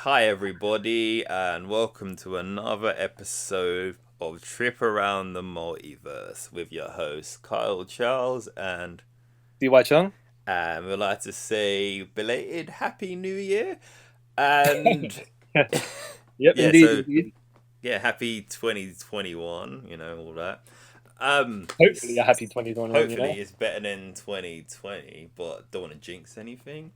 Hi, everybody, and welcome to another episode of Trip Around the Multiverse with your host Kyle Charles, and DY Chung. we'd like to say belated Happy New Year, and Yep, yeah, indeed, so indeed. yeah, happy 2021, all that. Hopefully a happy 2021, Hopefully it's better than 2020, but don't want to jinx anything.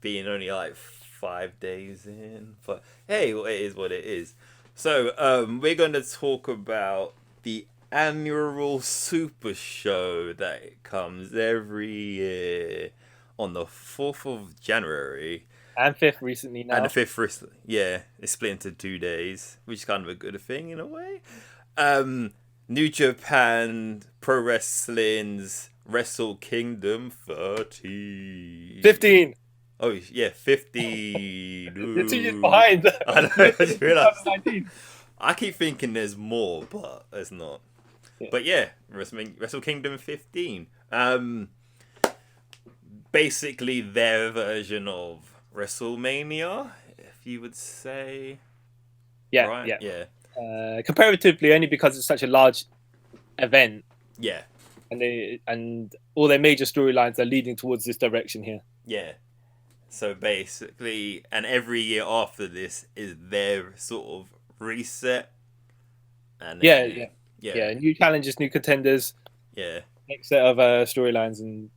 Being only like 5 days in, but hey, well, it is what it is. So we're going to talk about the annual super show that comes every year on the 4th of January. And fifth recently And now. the 5th, yeah, it's split into 2 days, which is kind of a good thing in a way. New Japan Pro Wrestling's Wrestle Kingdom 30. 15. Oh yeah, 50. You're 2 years behind. I know. I just realized. 2019. I keep thinking there's more, but there's not. Yeah. But yeah, Wrestle Kingdom 15. Basically their version of WrestleMania, if you would say. Yeah, Right? yeah. Comparatively, only because it's such a large event, Yeah. and all their major storylines are leading towards this direction here. Yeah. So basically, and every year after this is their sort of reset. And then, Yeah. New challenges, new contenders, yeah. next set of storylines and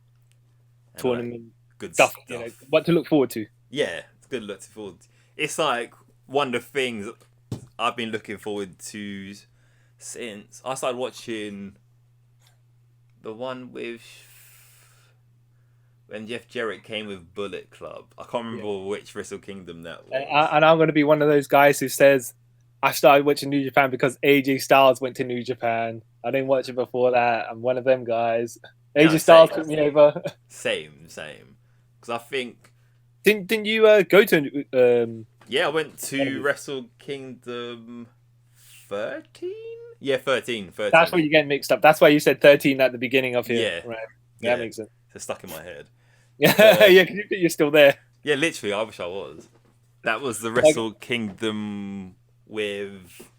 tournament good stuff. stuff. What to look forward to. Yeah, it's good to look forward to. It's like one of the things I've been looking forward to since I started watching the one with when Jeff Jarrett came with Bullet Club. I can't remember which Wrestle Kingdom that was. And I'm going to be one of those guys who says I started watching New Japan because AJ Styles went to New Japan. I didn't watch it before that. I'm one of them guys. AJ Styles took me over. Same. Because I think didn't you go to? Yeah, I went to Wrestle Kingdom 13. Yeah, 13. That's where you get mixed up. That's why you said 13 at the beginning of here. Yeah, right. That makes sense. It's stuck in my head. Yeah, you're still there. Yeah, literally, I wish I was. That was the Wrestle Kingdom with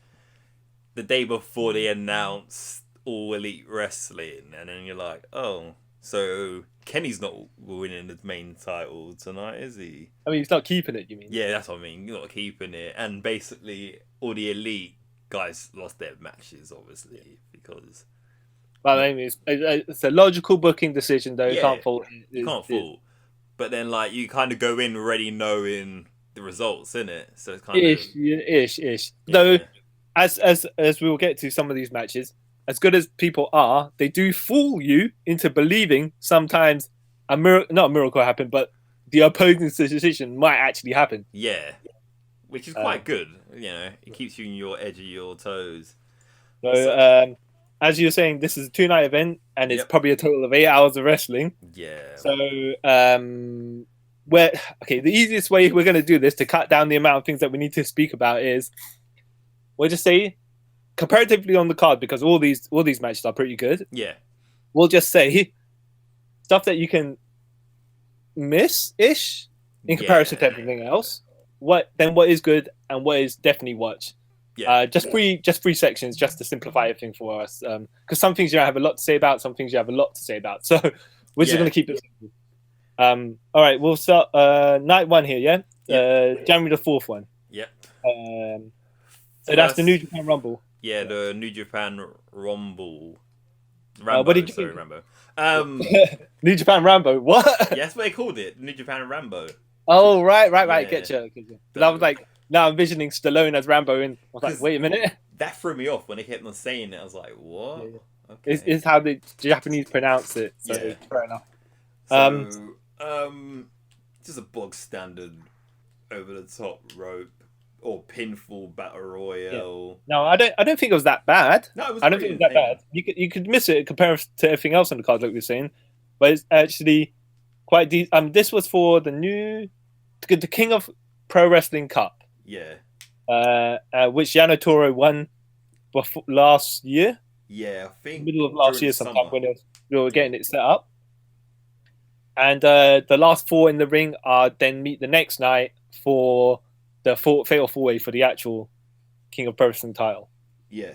the day before they announced All Elite Wrestling, and then you're like, oh, so Kenny's not winning the main title tonight, is he? I mean, he's not keeping it, you mean? Yeah, that's what I mean. You're not keeping it, and basically all the Elite guys lost their matches, obviously, because. But I mean, it's a logical booking decision, though. You can't fault. You can't fault. But then, like, you kind of go in already knowing the results, innit? So it's kind of ish. Yeah. Though, as we will get to some of these matches, as good as people are, they do fool you into believing sometimes not a miracle happened, but the opposing decision might actually happen. Yeah, which is quite good. It keeps you on your edge of your toes. So, as you're saying, this is a 2-night event, and it's probably a total of 8 hours of wrestling. Yeah. So, the easiest way we're going to do this to cut down the amount of things that we need to speak about is we'll just say comparatively on the card, because all these matches are pretty good. Yeah. We'll just say stuff that you can miss-ish in comparison to everything else. What is good and what is definitely watch. Yeah. Just three sections, just to simplify everything for us. Because some things you don't have a lot to say about, some things you have a lot to say about. So we're just going to keep it simple. All right, we'll start night one here, yeah? January the 4th one. Yep. So that's the New Japan Rumble. Yeah, the New Japan Rumble. Rambo, what did you sorry, Rambo. New Japan Rambo, what? Yeah, that's what they called it, New Japan Rambo. Oh, right. Yeah. Getcha. I was like, now envisioning Stallone as Rambo, and I was like, wait a minute. That threw me off when they kept on saying it. I was like, what? Yeah. Okay. It's how the Japanese pronounce it. So fair enough. So, just a bog standard over the top rope or pinfall battle royale. Yeah. No, I don't think it was that bad. No, I don't think it was that bad. You could miss it compared to everything else on the card, like we were saying, but it's actually quite deep. This was for the King of Pro Wrestling Cup. Yeah. Which Yano Toro won last year. Yeah, I think middle of last year sometime when we were getting it set up. And the last 4 in the ring are then meet the next night for the fatal four-way for the actual King of Pro Wrestling title. Yeah.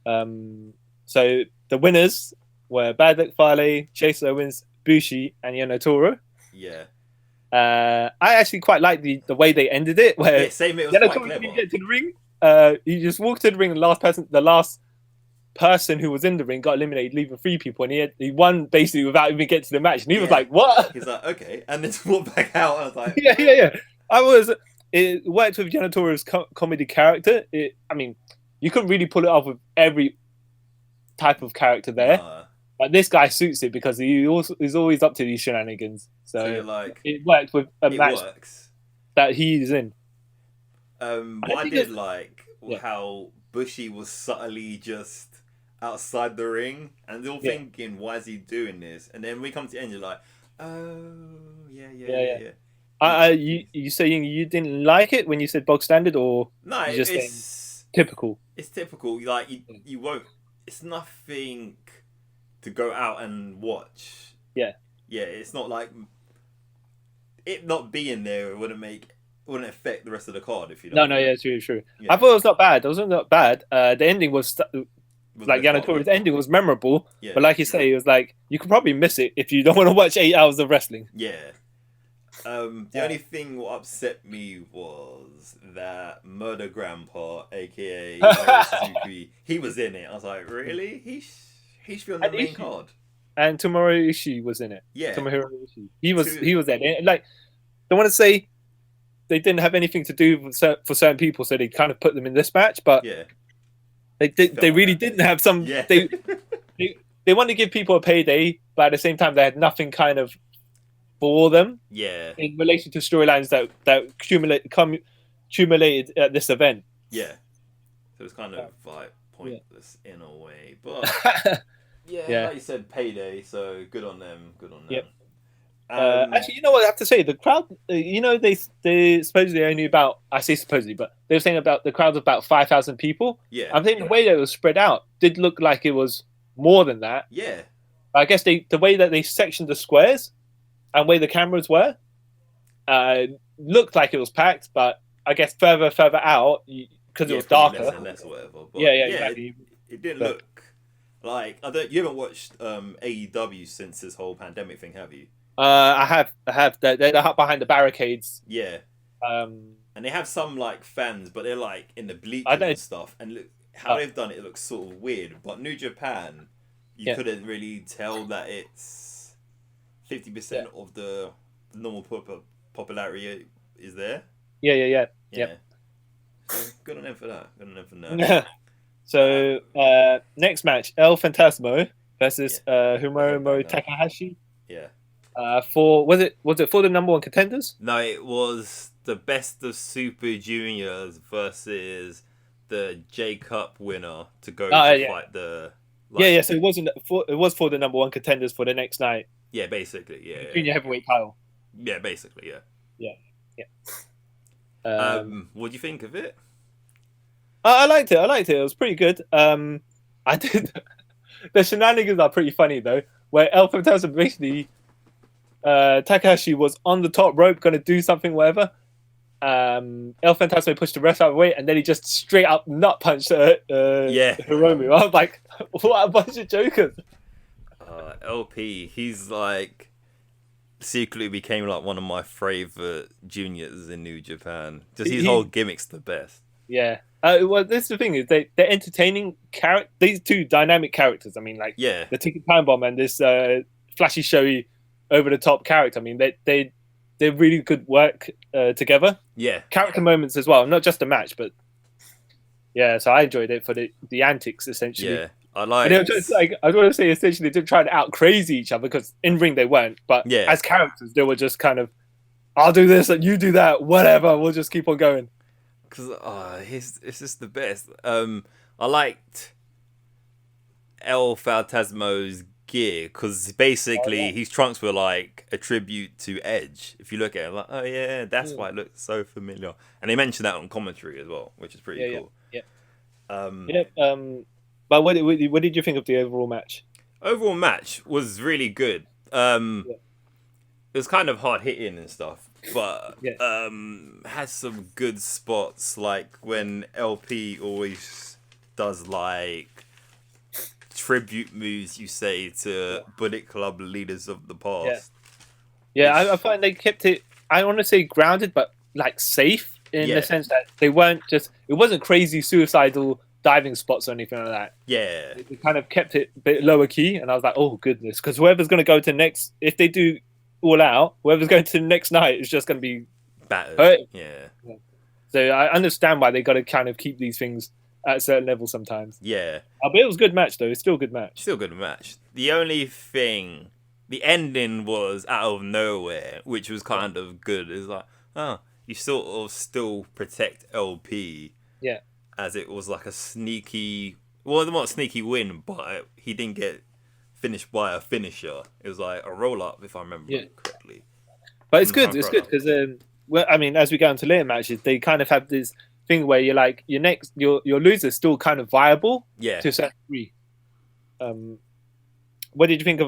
So the winners were Bad Luck Fale, Chase Owens, Bushi, and Yano Toro. Yeah. I actually quite like the way they ended it, where same. It was Yano quite Toro clever. didn't get to the ring. He just walked to the ring, and the last person who was in the ring got eliminated, leaving 3 people, and he won basically without even getting to the match. And he was like, "What?" He's like, "Okay," and then just walked back out. I was like, yeah. It worked with Yano Toro's comedy character. I mean, you couldn't really pull it off with every type of character there. But this guy suits it because he's always up to these shenanigans. So you're like, it worked with a match that he's in. What I did like how Bushi was subtly just outside the ring, and they're all thinking, "Why is he doing this?" And then we come to the end, you're like, "Oh, yeah." You saying you didn't like it when you said bog standard, or no? It's typical. It's typical. Like you won't. It's nothing to go out and watch. Yeah. It's not like it not being there wouldn't affect the rest of the card if you don't. No, it's really true. Yeah. I thought it was not bad. It wasn't that bad. The ending was like Yano Toro's ending was memorable, but like you say, it was like you could probably miss it if you don't want to watch 8 hours of wrestling. Yeah. The only thing what upset me was that Murder Grandpa, aka Suzuki, he was in it. I was like, really? He should be on the main card. And Tomohiro Ishii was in it. Yeah. Tomohiro Ishii. He was in it. Like, I want to say they didn't have anything to do for certain people, so they kind of put them in this match. But they really didn't have some. Yeah. They wanted to give people a payday, but at the same time they had nothing kind of for them. Yeah. In relation to storylines that accumulated at this event. Yeah. So it's kind of like pointless in a way, but like you said, payday. So good on them. Yep. Actually, you know what I have to say? The crowd, they supposedly only about, I say supposedly, but they were saying about the crowd of about 5,000 people. Yeah. I think the way that it was spread out did look like it was more than that. Yeah. I guess the way that they sectioned the squares and where the cameras were looked like it was packed, but I guess further out because it was darker. Less and less or whatever. But exactly. It didn't look like you haven't watched AEW since this whole pandemic thing, have you? I have. They're up behind the barricades. Yeah. And they have some like fans, but they're like in the bleachers and stuff. And look how they've done it. It looks sort of weird. But New Japan, you couldn't really tell that it's 50% of the normal popularity is there. Yeah. So good on them for that. So next match, El Fantasmo versus Hiromu Takahashi. Yeah. Was it for the number 1 contenders? No, it was the Best of Super Juniors versus the J Cup winner to go fight the. So it wasn't. It was for the number 1 contenders for the next night. Yeah, basically, yeah. Junior heavyweight title. Yeah, basically, yeah. What do you think of it? I liked it. It was pretty good. I did. The shenanigans are pretty funny though, where El Fantasma basically, Takahashi was on the top rope going to do something, whatever. El Fantasma pushed the rest out of the way, and then he just straight up nut punched Hiromu. I was like, what a bunch of jokers. LP, he's like secretly became like one of my favorite juniors in New Japan. Just his whole gimmick's the best. Yeah. Well, this is the thing is they're entertaining these two dynamic characters. I mean, like the Ticket Time Bomb and this flashy, showy, over the top character. I mean, they're really good work together. Yeah. Character moments as well, not just a match, but so I enjoyed it for the antics essentially. Yeah. I like. I want to say essentially they didn't try to out crazy each other because in ring they weren't, but as characters they were just kind of, I'll do this and you do that, whatever. We'll just keep on going. Because it's just the best. I liked El Fantasmo's gear because basically his trunks were like a tribute to Edge. If you look at it, like, oh yeah, that's why it looks so familiar. And they mentioned that on commentary as well, which is pretty cool. But what did you think of the overall match? Overall match was really good. It was kind of hard hitting and stuff. but Yeah. has some good spots, like when LP always does like tribute moves, you say, to Bullet Club leaders of the Yeah. past. Yeah, I Which, find they kept it. I want to say grounded, but like safe in the yeah, sense that they weren't just. It wasn't crazy suicidal diving spots or anything like that. yeah, They kind of kept it a bit lower key, and I was like, oh goodness, because whoever's going to go to next, if they do all out, whoever's going to the next night is just going to be battered. hurt. Yeah, So I understand why they got to kind of keep these things at a certain level sometimes. yeah. But it was a good match though. It's still a good match. Still a good match. The only thing, the ending was out of nowhere, which was kind of good. It's like, oh, you sort of still protect LP. Yeah. As it was like a sneaky, well, not a sneaky win, but he didn't get finished by a finisher. It was like a roll up, if I remember correctly. But it's good. It's good because, well, I mean, as we go into later matches, they kind of have this thing where you're like, your loser's still kind of viable Yeah. to a certain degree. What did you think of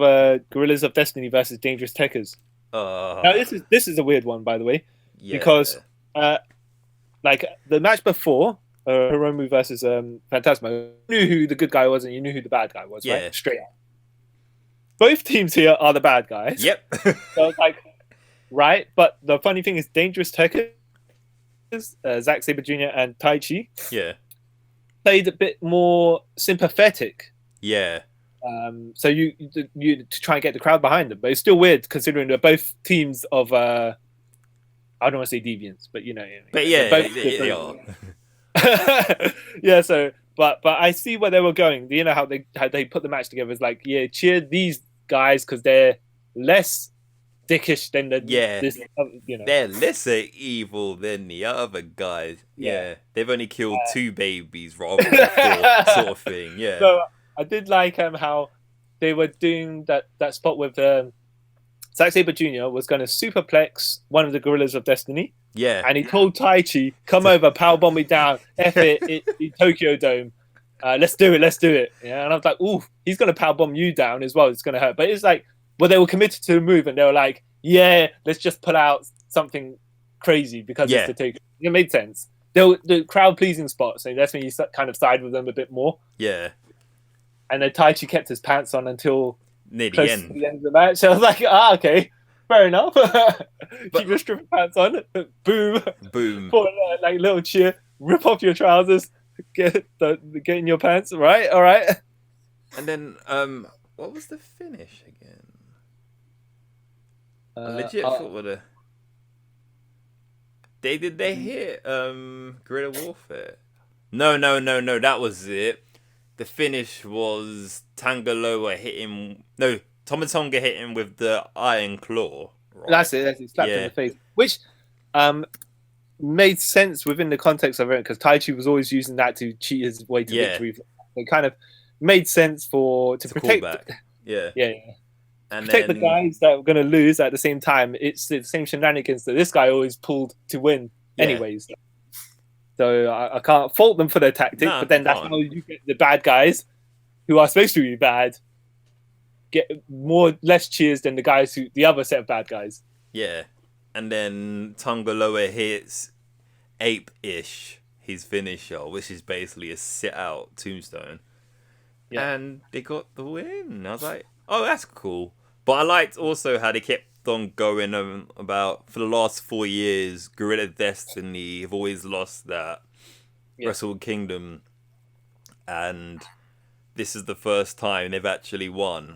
Gorillas of Destiny versus Dangerous Techers? Now this is a weird one, by the way, because like the match before, Hiromu versus Phantasmo, you knew who the good guy was and you knew who the bad guy was, right? Straight up. Both teams here are the bad guys. Yep. So it's like, right? But the funny thing is, Dangerous Techers, Zack Sabre Jr. and Taichi, played a bit more sympathetic. Yeah. So you to try and get the crowd behind them, but it's still weird considering they're both teams of I don't want to say deviants, but you know. But yeah, they are. Yeah. So, but I see where they were going. You know how they put the match together. It's like, yeah, cheer these guys because they're less dickish than they're lesser evil than the other guys. Yeah. They've only killed 2 babies rather than 4, sort of thing. Yeah. So I did like how they were doing that spot with Zack Sabre Jr. was going to superplex one of the Gorillas of Destiny. Yeah. And he told Taichi, come over, powerbomb me down, F it, Tokyo Dome. Let's do it. Yeah. And I was like, ooh, he's going to powerbomb you down as well. It's going to hurt. But it's like, well, they were committed to the move and they were like, yeah, let's just pull out something crazy because it's the Tokyo. It made sense. The crowd pleasing spot. So that's when you kind of side with them a bit more. Yeah. And then Taichi kept his pants on until near the end of the match. So I was like, okay, fair enough. Keep your stripping pants on. Boom. For like little cheer. Rip off your trousers. Get in your pants. Right. All right. And then what was the finish again? Legit thought what a. They hit Guerrilla Warfare. No. That was it. The finish was Tangaloa hitting. No, Tomatonga hit him with the Iron Claw. Right? That's it. He slapped in the face, which made sense within the context of it because Taichi was always using that to cheat his way to victory. It kind of made sense to protect. Yeah. And protect the guys that were going to lose at the same time. It's the same shenanigans that this guy always pulled to win, anyways. So I can't fault them for their tactic, but then that's how you get the bad guys, who are supposed to be bad, get less cheers than the other set of bad guys. Yeah, and then Tongaloa hits Ape-ish, his finisher, which is basically a sit-out tombstone, and they got the win. I was like, oh, that's cool. But I liked also how they kept on going about for the last 4 years. Gorilla Destiny have always lost that Wrestle Kingdom, and this is the first time they've actually won.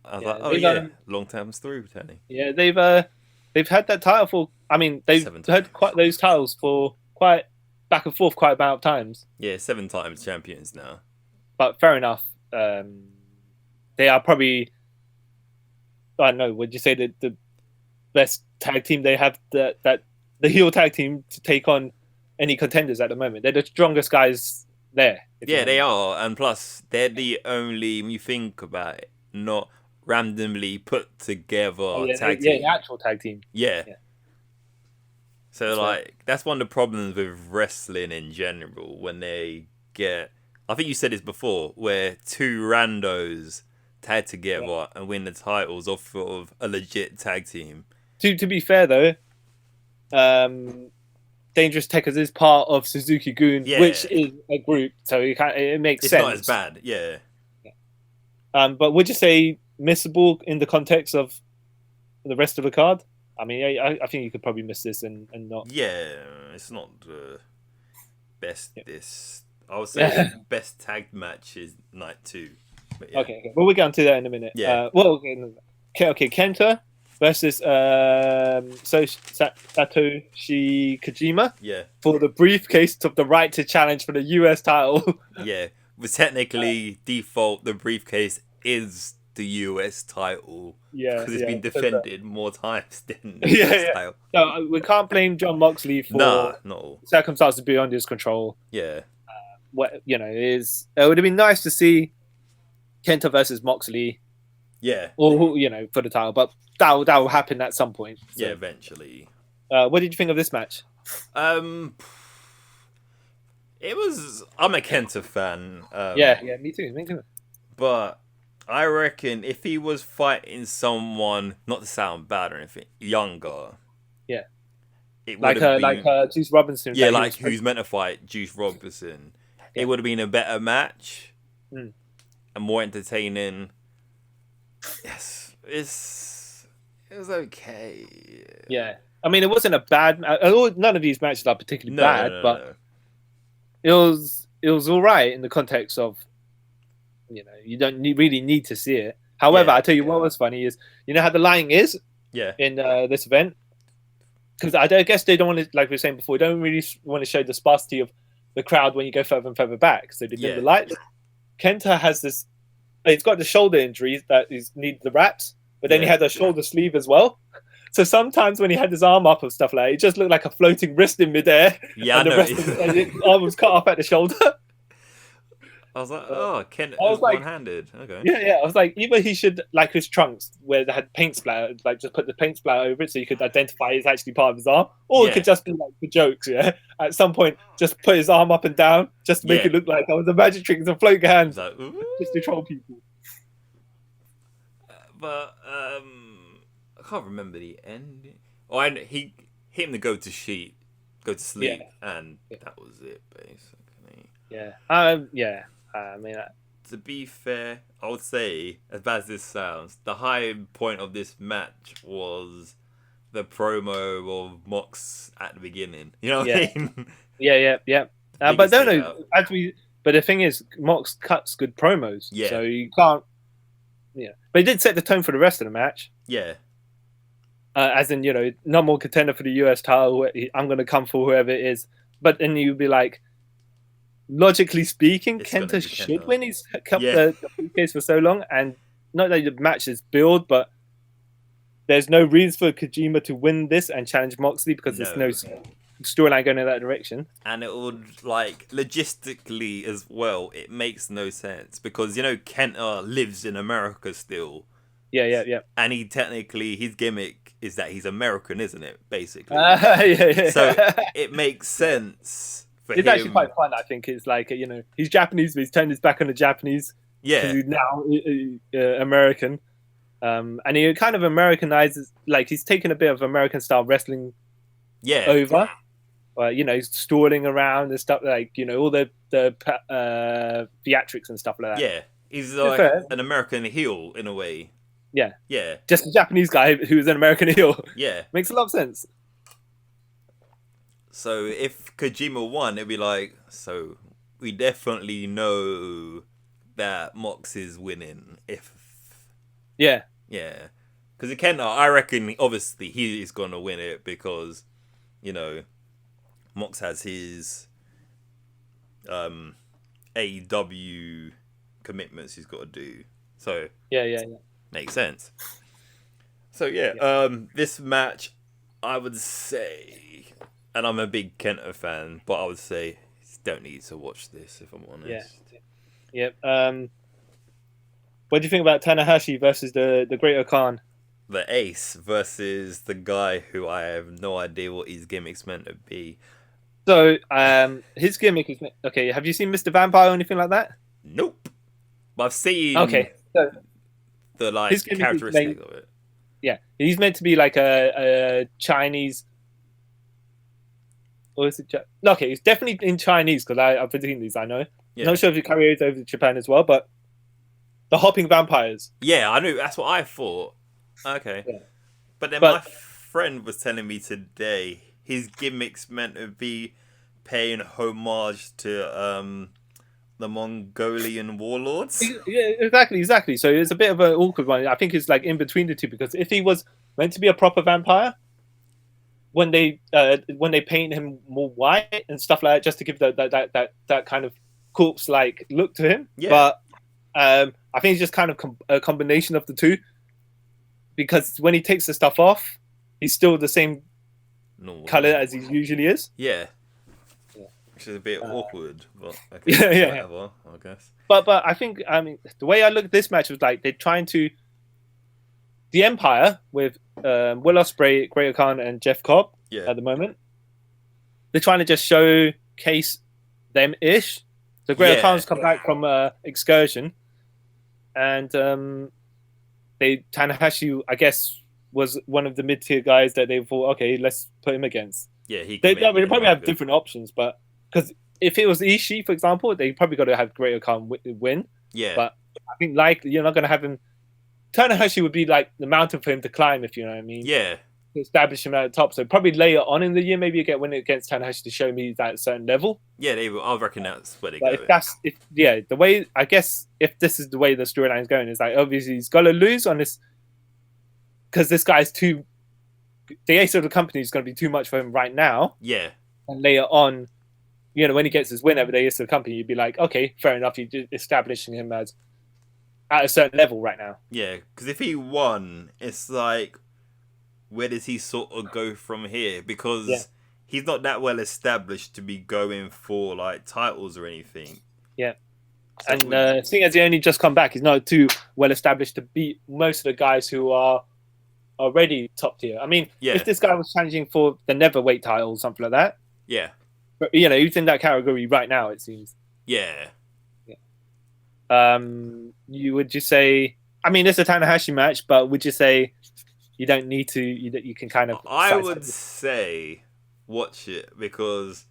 I was like, oh long time's through, Tony. Yeah, they've had that title for. I mean, they've had quite those titles for quite back and forth quite about times. Yeah, 7 times champions now. But fair enough. They are probably. I don't know. Would you say that the best tag team they have the heel tag team to take on any contenders at the moment? They're the strongest guys there. Yeah, they are, and plus they're the only, when you think about it, not randomly put together tag team. Yeah, actual tag team. Yeah. So that's one of the problems with wrestling in general when they get. I think you said this before, where 2 randos tag together and win the titles off of a legit tag team. To be fair though, Dangerous Tekkers is part of Suzuki Gun, Yeah. which is a group, so it makes It's sense. not as bad, yeah. But would you say missable in the context of the rest of the card? I mean, I think you could probably miss this and not. Yeah, it's not the best. Yeah. This I would say best tag match is night 2. But yeah. Okay. Well, we'll get onto that in a minute. Yeah. Okay. Kenta versus Satoshi Kojima. Yeah. For the briefcase of the right to challenge for the US title. Yeah. But technically, default, the briefcase is the US title. Yeah. Because it's been defended more times than the US title. So we can't blame John Moxley for not all. circumstances beyond his control. Yeah. What it would have been nice to see Kenta versus Moxley. Yeah. Or for the title, but that will happen at some point. So. Yeah, eventually. What did you think of this match? I'm a Kenta fan. Yeah, me too. But I reckon if he was fighting someone, not to sound bad or anything, younger. Yeah. It would like Juice Robinson. Yeah, like who's meant to fight Juice Robinson. Yeah. It would have been a better match. And more entertaining. Yes. It was okay. Yeah. I mean, it wasn't a bad match. None of these matches are particularly bad, but it was all right in the context of, you don't really need to see it. However, I tell you what was funny is, how the lying is in this event? Because I guess they don't want to, like we were saying before, they don't really want to show the sparsity of the crowd when you go further and further back. So they did the light. Kenta has this, he's got the shoulder injuries that needs the wraps, but then he had a shoulder sleeve as well. So sometimes when he had his arm up and stuff like that, it just looked like a floating wrist in midair. Yeah, and the rest of his arm was cut off at the shoulder. I was like, Kent was one-handed. Okay. Yeah. I was like, either he should, like his trunks, where they had paint splatter, like just put the paint splatter over it so you could identify it's actually part of his arm. Or it could just be like the jokes, At some point, just put his arm up and down, just to make it look like I was a magic trick and float hands. Like, just to troll people. But, I can't remember the end. Oh, he hit him to go to sleep, and that was it, basically. Yeah. I mean, to be fair, I would say, as bad as this sounds, the high point of this match was the promo of Mox at the beginning. You know what I mean? Yeah. But but the thing is, Mox cuts good promos. Yeah. So you can't. Yeah. But he did set the tone for the rest of the match. Yeah. As in, number one contender for the US title. I'm going to come for whoever it is. But then you'd be like, logically speaking, Kenta should win. He's kept the briefcase for so long, and not that the match is build, but there's no reason for Kojima to win this and challenge Moxley because there's no storyline going in that direction. And it would, logistically as well, it makes no sense because, Kenta lives in America still. Yeah. And his gimmick is that he's American, isn't it? Basically. Yeah. So it makes sense. It's actually quite fun, I think. It's like, he's Japanese, but he's turned his back on the Japanese. Yeah. He's now American. And he kind of Americanizes, he's taken a bit of American-style wrestling over. He's stalling around and stuff, all the theatrics and stuff like that. Yeah. He's an American heel, in a way. Yeah. Yeah. Just a Japanese guy who's an American heel. Yeah. Makes a lot of sense. So if Kojima won, it'd be like, so we definitely know that Mox is winning. Yeah. Because I reckon, obviously, he is going to win it because, Mox has his AEW commitments he's got to do. So yeah. Makes sense. So this match, I would say, and I'm a big Kenta fan, but I would say you don't need to watch this if I'm honest. Yeah. What do you think about Tanahashi versus the Great Khan? The Ace versus the guy who I have no idea what his gimmick's meant to be. So his gimmick is okay. Have you seen Mr. Vampire or anything like that? Nope. But I've seen so the his characteristic of it. Yeah, he's meant to be like a Chinese or is it? Okay, it's definitely in Chinese because I've been seeing these. I know. Yeah. Not sure if it carries over to Japan as well, but the hopping vampires. Yeah, I knew. That's what I thought. Okay. Yeah. But then my But friend was telling me today his gimmick's meant to be paying homage to the Mongolian warlords. yeah, exactly. So it's a bit of an awkward one. I think it's like in between the two because if he was meant to be a proper vampire, when they paint him more white and stuff like that, just to give that kind of corpse like look to him. Yeah. But I think it's just kind of a combination of the two because when he takes the stuff off, he's still the same color as he usually is. Yeah. Which is a bit awkward, but okay, whatever, I guess. But I think the way I look at this match was like they're trying to the Empire with Will Ospreay, Great Khan, and Jeff Cobb at the moment. They're trying to just showcase them ish. So Great Khan's come back from excursion, and Tanahashi, I guess, was one of the mid tier guys that they thought, okay, let's put him against. Yeah, they probably have different options, but because if it was Ishii, for example, they probably got to have Great Khan win. Yeah, but I think like you're not going to have him. Tanahashi would be like the mountain for him to climb, if you know what I mean. Yeah. To establish him at the top. So probably later on in the year, maybe you get win against Tanahashi to show me that certain level. Yeah, I reckon that's where they go. The way I guess if this is the way the storyline is going, is like obviously he's got to lose on this because this guy's too. The ace of the company is going to be too much for him right now. Yeah. And later on, when he gets his win over the ace of the company, you'd be like, okay, fair enough. You're establishing him as at a certain level right now. Yeah, because if he won, it's like, where does he sort of go from here? Because he's not that well established to be going for like titles or anything. Yeah, so and seeing as he only just come back, he's not too well established to beat most of the guys who are already top tier. I mean, if this guy was challenging for the neverweight title or something like that, but he's in that category right now. It seems. Yeah. Would you say? I mean, it's a Tanahashi match, but would you say you don't need to? You can kind of. I would say watch it because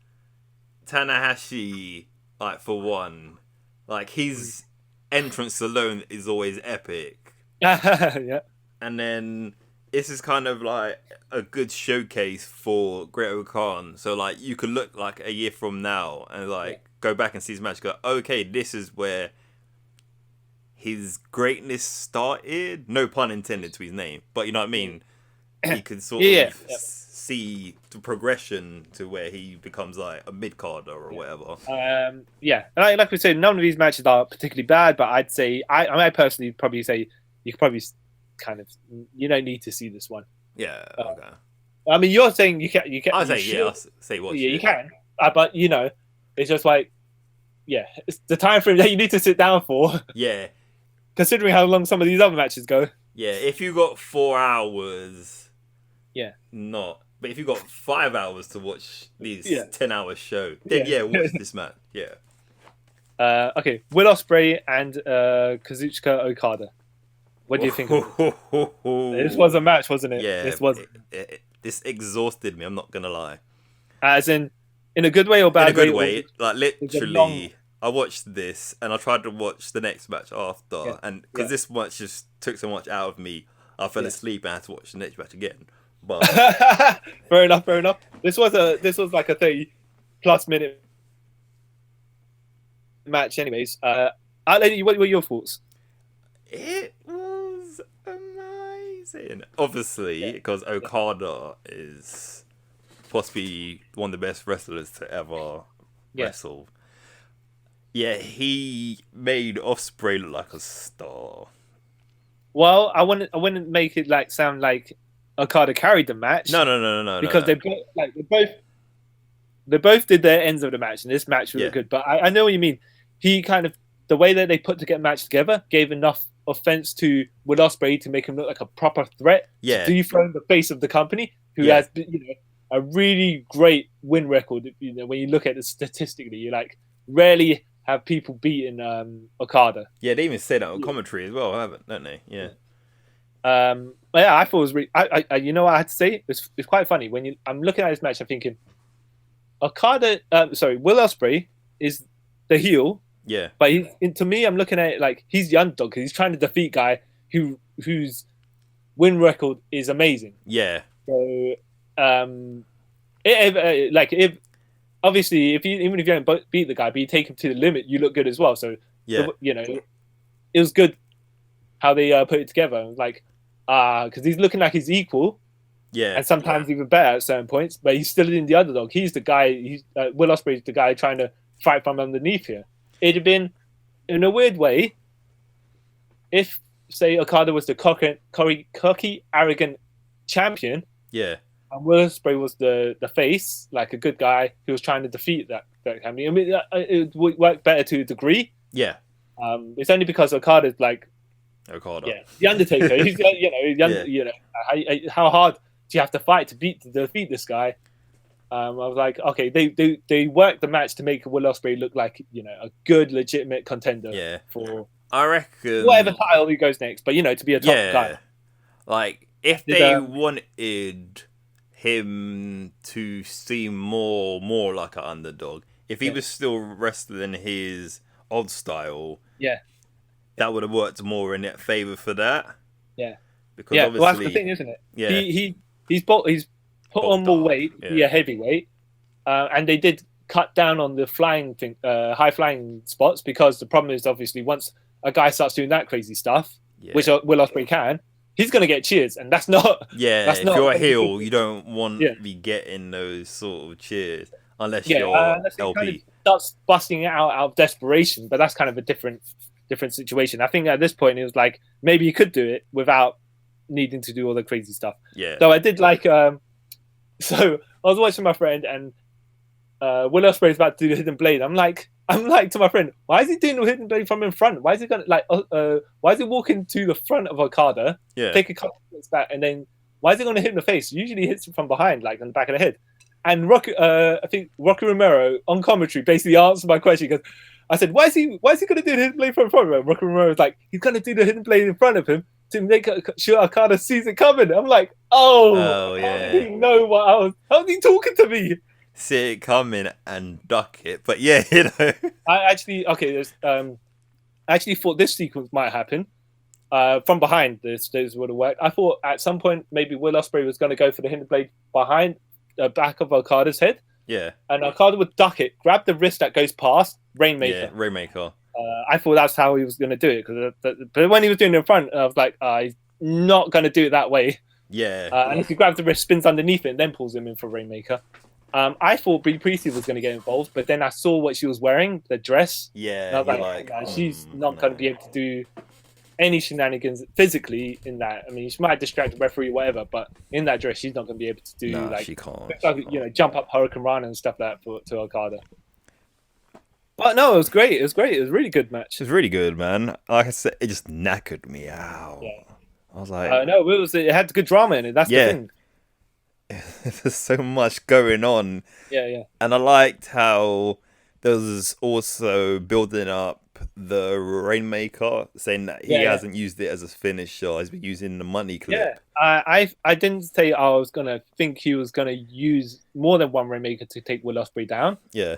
Tanahashi, like for one, like his entrance alone is always epic. Yeah. And then this is kind of like a good showcase for Great Khan. So like you could look like a year from now and like go back and see his match. Go, okay, this is where his greatness started. No pun intended to his name, but you know what I mean. He could sort of see the progression to where he becomes like a mid carder or whatever. And like we said, none of these matches are particularly bad, but I'd say I personally probably say you could probably kind of you don't need to see this one. Yeah. Okay. I mean, you're saying you can. I'll say I'll say watch. Yeah, you can. But it's just like, it's the time frame that you need to sit down for. Yeah. Considering how long some of these other matches go. Yeah, if you got 4 hours. Yeah. Not. But if you got 5 hours to watch these 10-hour show, then watch this match. Yeah. Okay, Will Ospreay and Kazuchika Okada. What do you think of it? This was a match, wasn't it? Yeah. This was. This exhausted me, I'm not going to lie. As in a good way or bad way? In a good way. Like, literally, I watched this and I tried to watch the next match after. And because this match just took so much out of me, I fell asleep and I had to watch the next match again. But fair enough. This was like a 30+ minute match, anyways. What were your thoughts? It was amazing. Obviously, because Okada is possibly one of the best wrestlers to ever wrestle. Yeah, he made Ospreay look like a star. Well, I wouldn't make it like sound like Okada carried the match. No. Because they both did their ends of the match, and this match was good. But I know what you mean. He kind of the way that they put the match together gave enough offense to Will Ospreay to make him look like a proper threat. Yeah, to dethrone the face of the company, who has a really great win record. When you look at it statistically, you like rarely have people beaten Okada. Yeah, they even say that on commentary as well, don't they? Yeah. But I thought it was really. You know what I had to say? It's quite funny when I'm looking at this match. I'm thinking, Okada, Will Ospreay is the heel, Yeah. but to me, I'm looking at it like he's the underdog because he's trying to defeat guy whose win record is amazing. Yeah. So, if obviously even if you don't beat the guy, but you take him to the limit, you look good as well. So Yeah. It was good how they put it together. Like, because he's looking like he's equal. Yeah. And sometimes even better at certain points, but he's still in the underdog. He's the guy. Will Ospreay's the guy trying to fight from underneath here. It'd have been, in a weird way, if say Okada was the cocky, arrogant champion. Yeah. And Will Ospreay was the face, like a good guy who was trying to defeat that company. I mean, it would work better to a degree. Yeah. It's only because Okada's like Okada. Yeah, the Undertaker. He's how hard do you have to fight to defeat this guy? I was like, okay, they worked the match to make Will Ospreay look like a good, legitimate contender. Yeah. For I reckon whatever title he goes next, but to be a top guy. Like if they wanted him to seem more like an underdog, if he was still wrestling his old style, that would have worked more in favour for that. Yeah, because obviously, well, that's the thing, isn't it? Yeah, he's put on more weight, be a heavyweight, and they did cut down on the flying thing, high flying spots, because the problem is obviously once a guy starts doing that crazy stuff, which Will Ospreay can, he's going to get cheers, and that's not. Yeah, if you're a heel, you don't want to be getting those sort of cheers unless you're LP. Kind of starts busting it out of desperation, but that's kind of a different situation. I think at this point it was like maybe you could do it without needing to do all the crazy stuff. Yeah. So I did like. So I was watching my friend, and Will Ospreay's about to do the hidden blade. I'm like to my friend, why is he doing the hidden blade from in front? Why is he gonna why is he walking to the front of Okada? Yeah. Take a couple of minutes back, and then why is he going to hit in the face? Usually he hits him from behind, like on the back of the head. And I think Rocky Romero on commentary basically answered my question because I said, why is he going to do the hidden blade from in front of him? Rocky Romero was like, he's going to do the hidden blade in front of him to make sure Okada sees it coming. I'm like, how did he know what I was? How was he talking to me? See it coming and duck it, but I actually thought this sequence might happen from behind. This would have worked. I thought at some point maybe Will Ospreay was going to go for the hidden blade behind the back of Okada's head. Yeah, and Okada would duck it, grab the wrist that goes past Rainmaker. Yeah, Rainmaker. I thought that's how he was going to do it, but when he was doing it in front, I was like, he's not going to do it that way. Yeah, and if he grabs the wrist, spins underneath it, and then pulls him in for Rainmaker. I thought Brie Priestley was going to get involved, but then I saw what she was wearing, the dress. Yeah, and I was like she's not going to be able to do any shenanigans physically in that. I mean, she might distract the referee, whatever, but in that dress, she's not going to be able to do she can't. Jump up Hurricane Rana and stuff like that to Okada. But no, it was great. It was great. It was a really good match. It was really good, man. Like I said, it just knackered me out. Yeah. I was like, no, it had good drama in it. That's the thing. There's so much going on. Yeah. And I liked how there was also building up the Rainmaker, saying that he hasn't used it as a finisher. He's been using the money clip. Yeah, I didn't say I was gonna think he was gonna use more than one Rainmaker to take Will Ospreay down. Yeah,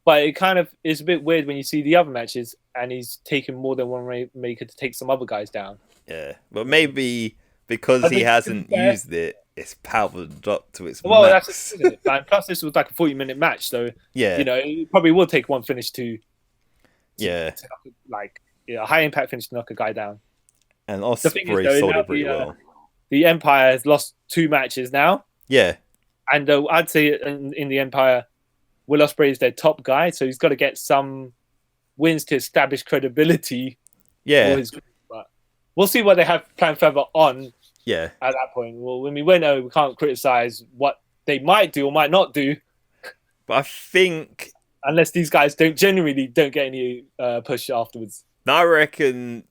but it kind of is a bit weird when you see the other matches and he's taking more than one Rainmaker to take some other guys down. Yeah, but maybe because he hasn't used it, it's powered up to its max. Well, that's it, isn't it? And plus, this was like a 40-minute match, so it probably will take one finish to a high impact finish to knock a guy down. And Ospreay sold it pretty well. The Empire has lost 2 matches now. Yeah, and I'd say in the Empire, Will Ospreay is their top guy, so he's got to get some wins to establish credibility. Yeah, but we'll see what they have planned further on. Yeah, at that point, well, when we know we can't criticize what they might do or might not do. But I think unless these guys don't get any push afterwards. I reckon.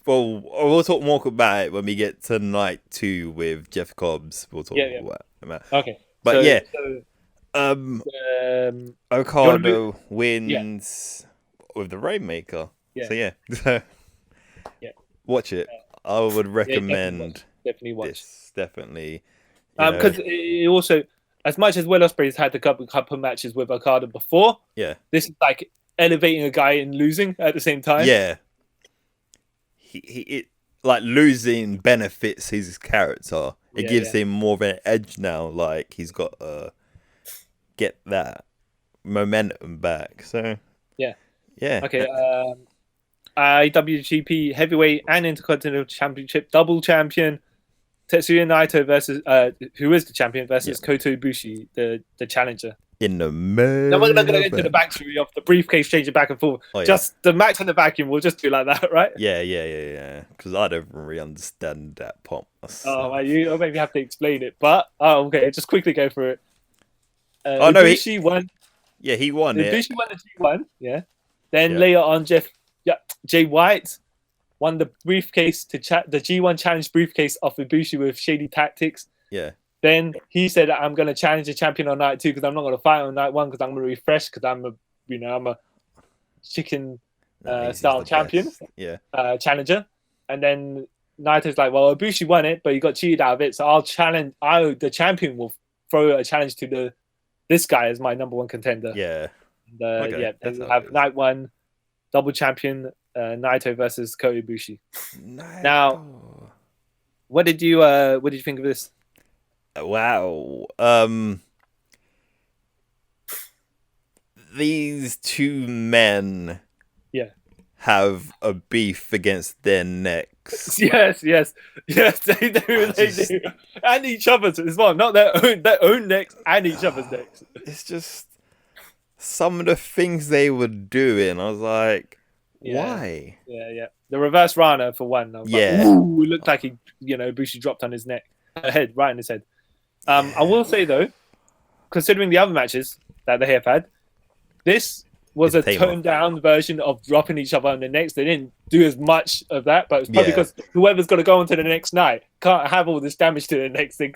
Well, we'll talk more about it when we get to night 2 with Jeff Cobbs. We'll talk about. Okay, but Okada wins with the Rainmaker. Yeah. So watch it. I would recommend definitely watch. This definitely. Because it also as much as Will Ospreay's had a couple matches with Okada before, Yeah. this is like elevating a guy and losing at the same time. Yeah. It like losing benefits his character. It gives him more of an edge now. Like he's got to get that momentum back. So yeah. Yeah. Okay. IWGP Heavyweight and Intercontinental Championship double champion Tetsuya Naito versus who is the champion versus Kota Ibushi, the challenger. In the main. Now we're not going to get into the backstory of the briefcase changing back and forth. Just the match in the vacuum. We'll just do like that, right? Yeah. Because I don't really understand that pomp. Oh, you maybe have to explain it. But okay, just quickly go through it. No, Ibushi won. Yeah, he won it. Ibushi won the G1. Yeah. Then later on, Jay White won the briefcase the G1 challenge briefcase off Ibushi with shady tactics. Yeah. Then he said, "I'm going to challenge the champion on night 2 because I'm not going to fight on night 1 because I'm going to refresh because I'm a chicken style champion, challenger." And then Naito's like, "Well, Ibushi won it, but he got cheated out of it, so I'll challenge. The champion will throw a challenge to this guy as my number 1 contender." Yeah. Then we have night 1 double champion Naito versus Kota Ibushi. Now, what did you think of this? Wow. These two men have a beef against their necks. Yes, they do. And each other's as well. Not their own necks and each other's necks. It's just some of the things they were doing. I was like, why? Yeah. The reverse Rana for one. I was like, ooh, it looked like Ibushi dropped on his head, right in his head. I will say though, considering the other matches that they have had, this was a toned down version of dropping each other on the necks. They didn't do as much of that, but it's probably because whoever's got to go on to the next night can't have all this damage to the next thing,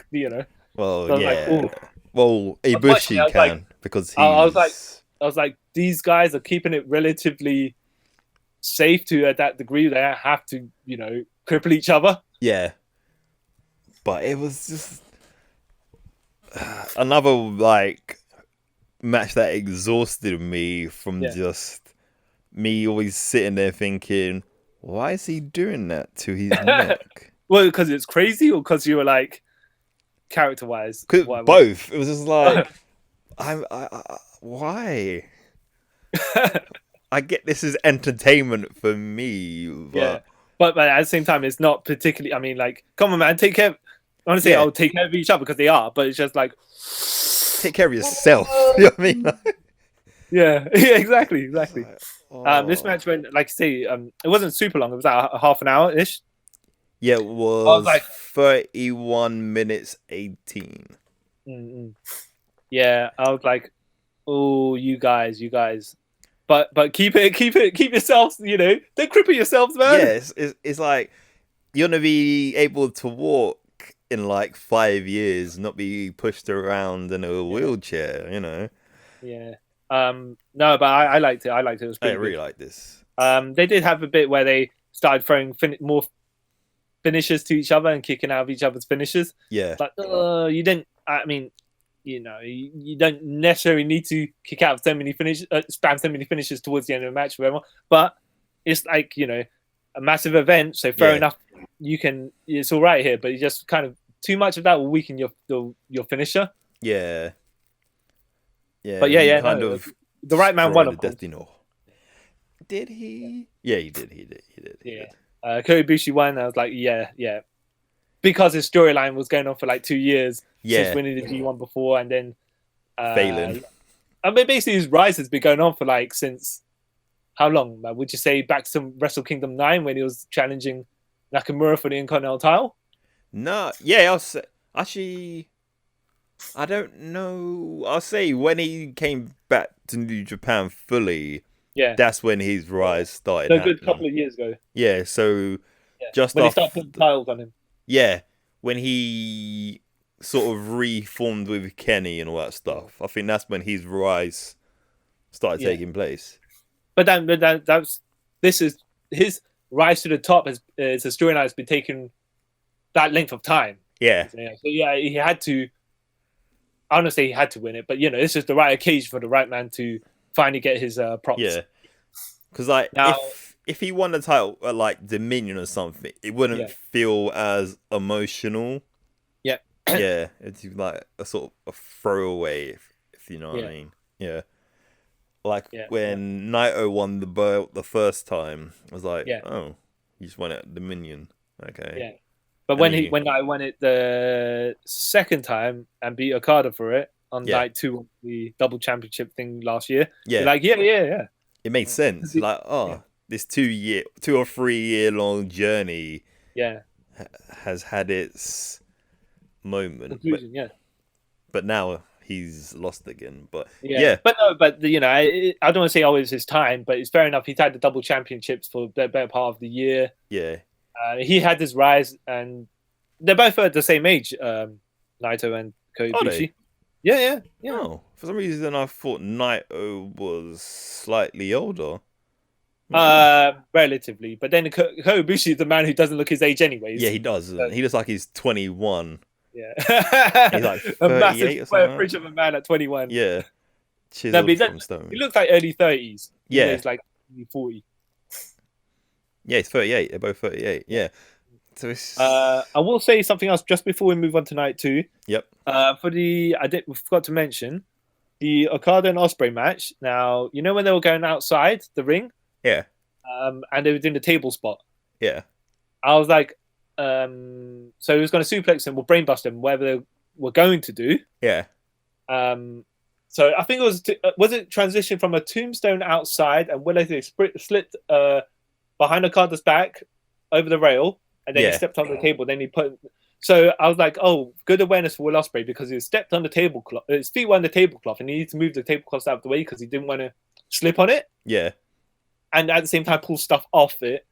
Well, so well, Ibushi can because he's... I was like, these guys are keeping it relatively safe to that degree. They don't have to, cripple each other. Yeah, but it was just another match that exhausted me from just me always sitting there thinking, why is he doing that to his neck? Well, because it's crazy, or because you were like, character-wise? Both. It was just like, why? I get this is entertainment for me, but... But at the same time, it's not particularly. I mean, come on, man, take care. Honestly, I'll take care of each other because they are. But it's just like, take care of yourself. You know what I mean? Yeah, exactly. This match went, like I say, it wasn't super long. It was like half an hour ish. Yeah, it was 31 minutes 18. Mm-hmm. Yeah, I was like, oh, you guys. But keep yourselves, don't cripple yourselves, man. Yeah, it's like you're gonna be able to walk in 5 years, not be pushed around in a wheelchair, Yeah. No, but I liked it. It was pretty really like this. They did have a bit where they started throwing more finishes to each other and kicking out of each other's finishes. Yeah. You didn't. I mean, you don't necessarily need to kick out so many spam so many finishes towards the end of the match, whatever. But it's a massive event, so fair enough. You can. It's all right here, but you just kind of too much of that will weaken your finisher. Yeah. Yeah. But the right man won. Destino. Did he? Yeah, he did. He did. Yeah. Kota Ibushi won. I was like, yeah. Because his storyline was going on for 2 years since winning the G1 before, and then failing. I mean, basically his rise has been going on for since how long? Would you say back to Wrestle Kingdom 9 when he was challenging Nakamura for the Intercontinental title? No, yeah, I'll say, actually, I don't know. I'll say when he came back to New Japan fully, that's when his rise started. So a good couple of years ago. Yeah, so just when he started putting titles on him. Yeah, when he sort of reformed with Kenny and all that stuff. I think that's when his rise started taking place. But this is his rise to the top. It's a storyline that's been taking that length of time. Yeah. So he had to. honestly, he had to win it, but this is the right occasion for the right man to finally get his props. Yeah, because like Now, if he won the title at like Dominion or something, it wouldn't feel as emotional. Yeah, yeah, it's like a sort of a throwaway, if you know what I mean. Yeah, like when Naito won the belt the first time, I was like, oh, he just won it at Dominion. Okay. Yeah, but when I won it the second time and beat Okada for it on night 2 of the double championship thing last year, you're like, yeah. It made sense. Like, this 2 or 3 year long journey, has had its moment. Conclusion, but now he's lost again. But but no, but I don't want to say always his time, but it's fair enough. He's had the double championships for the better part of the year. Yeah, he had his rise, and they're both at the same age, Naito and Koibushi. Yeah. Oh, for some reason I thought Naito was slightly older. Relatively, but then Koibushi is the man who doesn't look his age anyways. Yeah, he doesn't. He looks like he's 21. Yeah, he's like 38 a massive square fridge of a man at 21. Yeah, from stone. He looks like early 30s. Yeah, he's like 40. Yeah, he's 38. They're both 38. Yeah. So it's... I will say something else just before we move on to night 2. Yep. We forgot to mention the Okada and Ospreay match. Now, when they were going outside the ring? Yeah. And they were doing the table spot. Yeah. I was like, so he was going to suplex him or brainbust him, whatever they were going to do. Yeah. So I think it was it transition from a tombstone outside and when they slipped behind Okada's back over the rail and then he stepped on the table. Then he put. So I was like, oh, good awareness for Will Ospreay because he stepped on the tablecloth. His feet were on the tablecloth and he needed to move the tablecloth out of the way because he didn't want to slip on it. Yeah. And at the same time, pull stuff off it.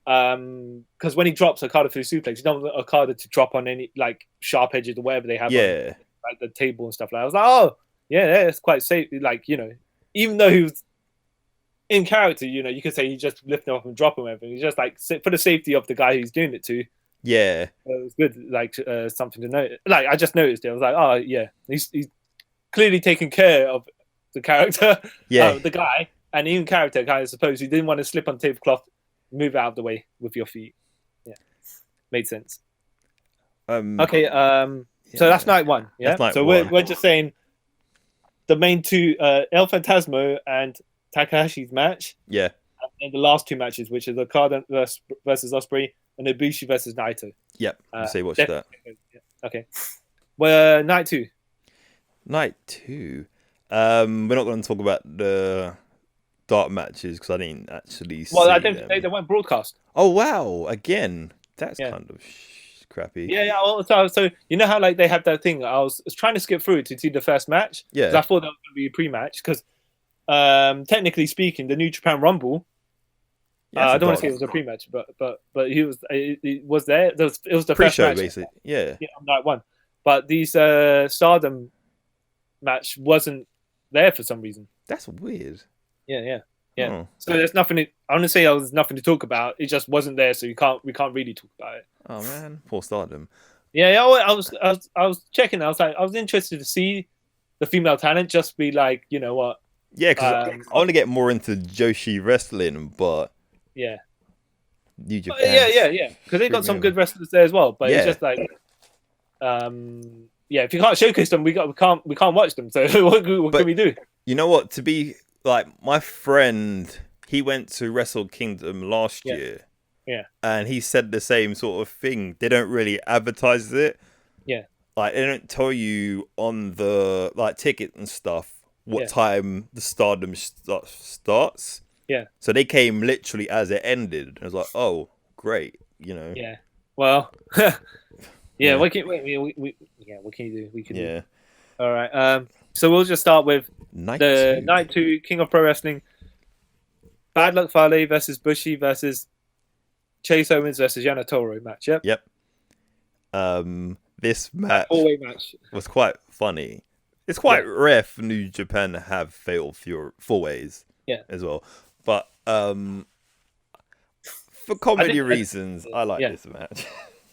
Because when he drops Okada through suplex, you don't want Okada to drop on any like sharp edges or whatever they have on like the table and stuff like that. I was like, oh, yeah, that's quite safe. Like, even though he was in character, you could say he just lifted him up and drop him and everything. He's just like for the safety of the guy who's doing it to. Yeah. It was good, like something to note. Like, I just noticed it. I was like, oh, yeah. He's clearly taking care of the character, the guy. And even character, I suppose, you didn't want to slip on tablecloth, move out of the way with your feet. Yeah, made sense. Okay, so that's night 1. Yeah, so we're just saying the main 2, El Phantasmo and Takahashi's match. Yeah, and the last 2 matches, which is Okada versus Ospreay and Ibushi versus Naito. Yep. Say watch that. Okay. Well, night 2. Night 2. We're not going to talk about the dark matches because I didn't actually see I don't them. think they weren't broadcast. Oh wow! Again, that's kind of crappy. Yeah. So you know how like they had that thing. I was trying to skip through to see the first match. Yeah. I thought that was going to be a pre-match because, technically speaking, the New Japan Rumble. I don't want to say it was a pre-match, but he was there. It was the pre-show, first match, basically. Yeah. On night 1, but these Stardom match wasn't there for some reason. That's weird. Yeah. Oh. So there's nothing. I want to say there's nothing to talk about. It just wasn't there, so we can't really talk about it. Oh man, poor Stardom. Yeah. I was checking. I was interested to see the female talent. Just be like, you know what? Yeah, because I want to get more into Joshi wrestling, but New Japan. Yeah. Because they got some good wrestlers there as well. But it's just like, if you can't showcase them, we can't watch them. So what can we do? You know what? To be like my friend, he went to Wrestle Kingdom last year. Yeah. And he said the same sort of thing. They don't really advertise it. Yeah. Like they don't tell you on the like ticket and stuff what time the Stardom starts. Yeah. So they came literally as it ended. I was like, oh, great, Yeah. Well. Yeah. What can what can you do? We can. Yeah. Do. All right. So we'll just start with night 2 King of Pro Wrestling. Bad Luck Fale versus Bushi versus Chase Owens versus Yana Toro match. Yep. This match, 4-way match was quite funny. It's quite rare for New Japan to have fatal 4-ways. Yeah. As well, but for comedy reasons, I like this match.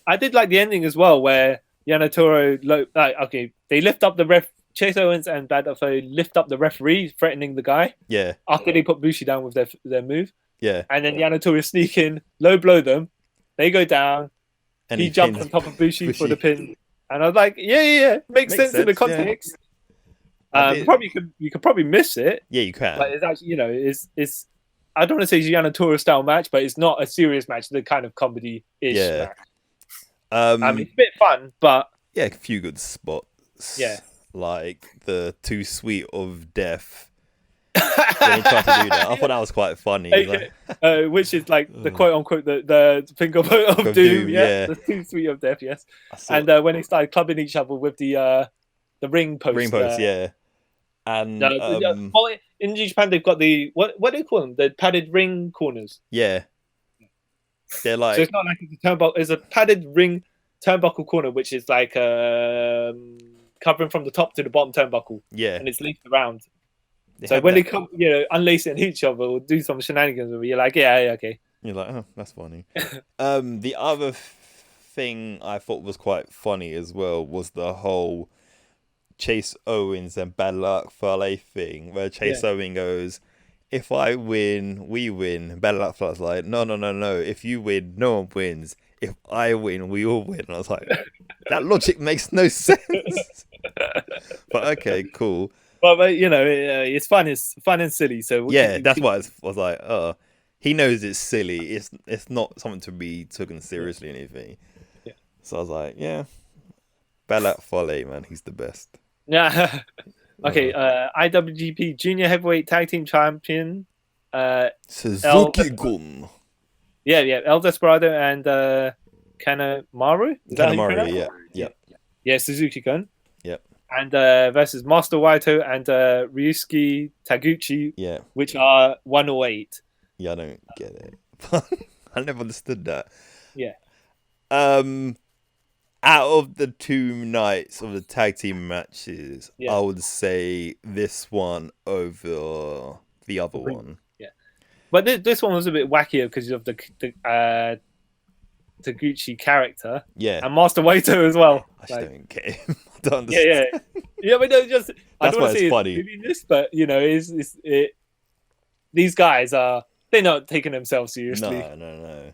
I did like the ending as well, where Yana Toro, they lift up the ref Chase Owens and Bad Luck Fale lift up the referee, threatening the guy. Yeah. After they put Bushi down with their move. Yeah. And then Yana Notorious sneak in, low blow them. They go down. And he jumps on top of Bushi for the pin. And I was like, yeah. Makes sense in the context. Yeah. You could probably miss it. Yeah, you can. But it's actually, it's I don't want to say it's a Yana Torres style match, but it's not a serious match. The kind of comedy-ish match. It's a bit fun, but yeah, a few good spots. Yeah, like the Too Sweet of Death. When he tried to do that, I thought that was quite funny. Which is like the quote unquote the finger of doom. Yeah, the Too Sweet of Death. Yes, and when they started clubbing each other with the ring post. Ring post, yeah. And in New Japan they've got the what do they call them? The padded ring corners. Yeah, they're like, so it's not like it's a turnbuckle. It's a padded ring turnbuckle corner, which is like covering from the top to the bottom turnbuckle. Yeah, and it's linked around. So when they come, unlace it on each other or do some shenanigans with it, you're like, yeah, okay. You're like, oh, that's funny. The other thing I thought was quite funny as well was the whole Chase Owens and Bad Luck Fale thing, where Chase Owens goes, if I win, we win. Bad Luck Fale's like, no. If you win, no one wins. If I win, we all win. And I was like, that logic makes no sense. But okay, cool. But it's fun. It's fun and silly. So that's why I was like, oh, he knows it's silly. It's not something to be taken seriously or anything. Yeah. So I was like, yeah, Bad Luck Fale, man, he's the best. Yeah. Okay. IWGP Junior Heavyweight Tag Team Champion. Suzuki-gun. Yeah. El Desperado and Kanemaru. Kanemaru, yeah. Yeah, Suzuki-gun. Yep. And versus Master Waito and Ryusuke Taguchi, which are 108. Yeah, I don't get it. I never understood that. Yeah. Out of the 2 nights of the tag team matches, I would say this one over the other one. Yeah. But this one was a bit wackier because of the Taguchi character. Yeah. And Master Waito as well. I just don't get him. I don't understand. Yeah, but no, just I that's don't why want to it's say funny. This, but these guys they're not taking themselves seriously. No.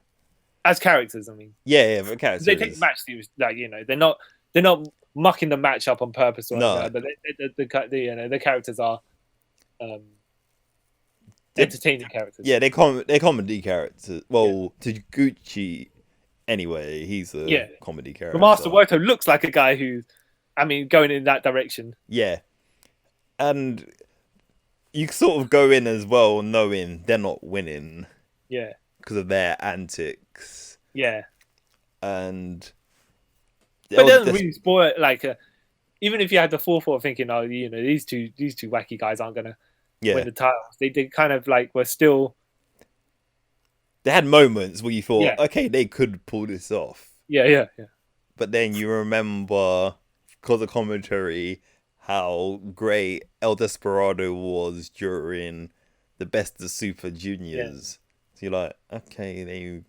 As characters, I mean. Yeah, but characters. They take the match seriously. Like, they're not mucking the match up on purpose or anything. But the characters are entertaining characters. Yeah, they're comedy characters. Well, Taguchi, anyway, he's a comedy character. But Master Waito looks like a guy who, going in that direction. Yeah. And you sort of go in as well knowing they're not winning. Yeah. Because of their antics. Yeah. And... But it doesn't really spoil it. Like, even if you had the forethought thinking, these two wacky guys aren't going to win the titles. They kind of were still... They had moments where you thought, okay, they could pull this off. Yeah. But then you remember, because of commentary, how great El Desperado was during the Best of Super Juniors. So you're like, okay,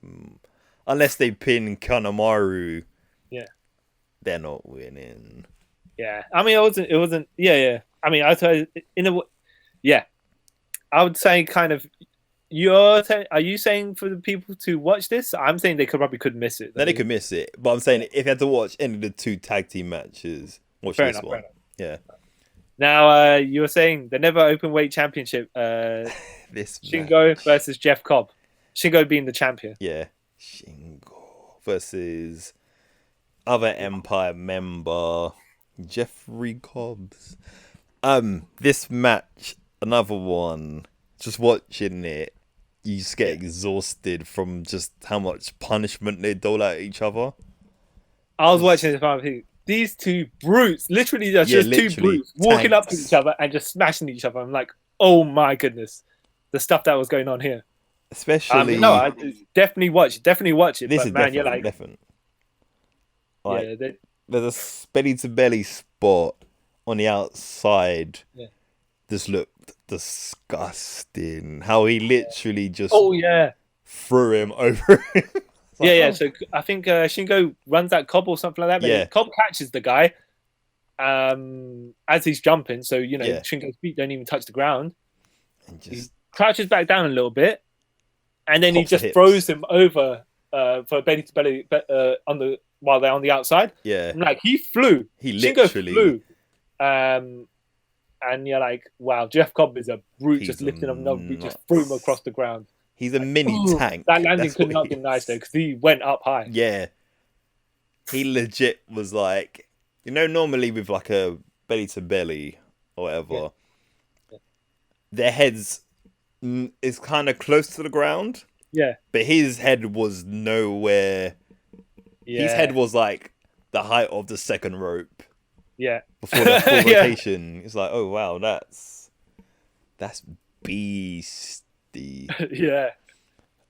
unless they pin Kanemaru, they're not winning. Yeah, it wasn't. Yeah. I would say kind of. Are you saying for the people to watch this? I'm saying they probably could miss it. No, they could miss it. But I'm saying if you had to watch any of the 2 tag team matches, watch this one. Yeah. Now, you were saying the Never Open Weight Championship. This Shingo match versus Jeff Cobb. Shingo being the champion. Yeah. Shingo versus other Empire member Jeffrey Cobbs. This match, another one. Just watching it, you just get exhausted from just how much punishment they dole out at each other. I was watching this film. These 2 brutes, literally, just 2 brutes walking up to each other and just smashing each other. I'm like, oh my goodness, the stuff that was going on here. Especially, I definitely watch it. This is man, you're like, different. There's a belly to belly spot on the outside. Yeah. This looked disgusting. How he literally just threw him over him. So I think Shingo runs at Cobb or something like that. But Cobb catches the guy, as he's jumping. So Yeah. Shingo's feet don't even touch the ground. And He just crouches back down a little bit, and then he pops the just hips. throws him over for belly to belly while they're on the outside. Yeah. I'm like, he flew. He Shingo literally flew. And you're like, wow, Jeff Cobb is a brute, He's just lifting him up, nuts. just threw him across the ground. He's a mini tank. That landing That's could what not he be nice is. though, because he went up high. Yeah. He legit was like, normally with like a belly to belly or whatever, their heads is kind of close to the ground. Yeah. But his head was nowhere. Yeah. His head was like the height of the second rope. Yeah. Before the full rotation. It's like, oh wow, that's beastie. Yeah.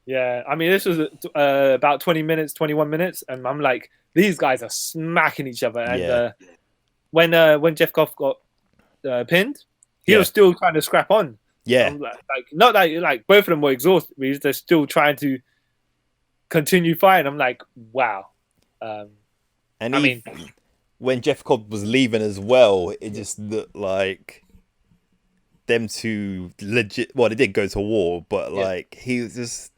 Yeah. I mean, this was about 20 minutes, 21 minutes, and I'm like, these guys are smacking each other. And when Jeff Goff got pinned, he was still trying to scrap on. Yeah. Not that like both of them were exhausted, but they're still trying to continue fighting. I'm like, wow. And when Jeff Cobb was leaving as well, it just looked like them two legit. Well, they did go to war, but like he was just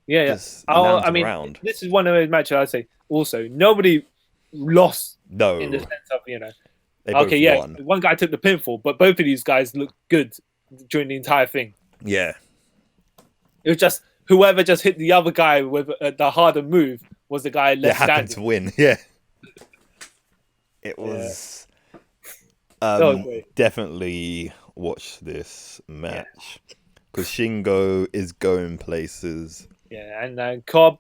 around. This is one of those matches I'd say. Also, nobody lost. No, in the sense of they both won. One guy took the pinfall, but both of these guys looked good during the entire thing. Yeah, it was just whoever just hit the other guy with the harder move was the guy left standing. Happened to win. Yeah, it was. Definitely watch this match because Shingo is going places. Yeah, and Cobb.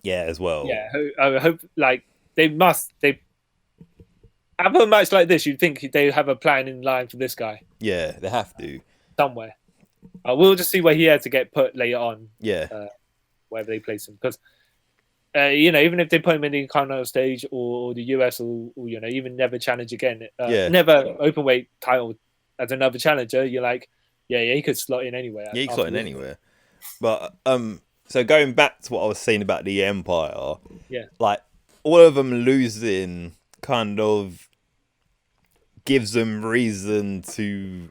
Yeah, as well. Yeah, I hope like they have a match like this. You'd think they have a plan in line for this guy. Yeah, they have to somewhere. We'll just see where he had to get put later on. Yeah, wherever they place him, because even if they put him in the Intercontinental stage or the US or even never challenge again, never open weight title as another challenger, you're like, yeah, he could slot in anywhere. Yeah, he could slot in anywhere. But so going back to what I was saying about the Empire, like all of them losing kind of gives them reason to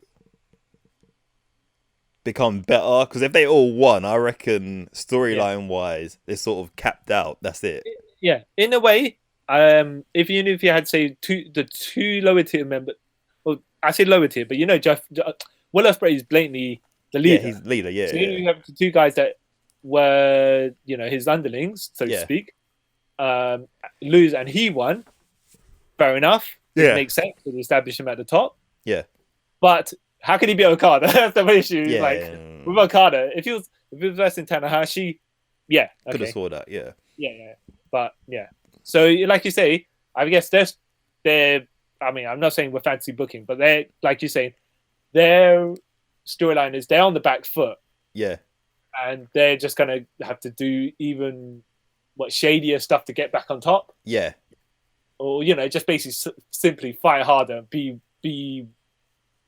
become better, because if they all won, I reckon storyline wise they sort of capped out. That's it. Yeah, in a way, if you had say the two lower tier members, well, I say lower tier, but Jeff Will Ospreay is blatantly the leader. Yeah, he's leader. Yeah, so you have the two guys that were his underlings, so to speak, lose and he won. Fair enough. It makes sense to establish him at the top. Yeah, but how can he be Okada? That's the issue. Yeah. Like with Okada, if he was versus Tanahashi, could have saw that. Yeah. But so like you say, I guess they're. I mean, I'm not saying we're fancy booking, but they're like you say, their storyline is they're on the back foot. Yeah. And they're just gonna have to do even shadier stuff to get back on top. Yeah. Or just basically simply fight harder, be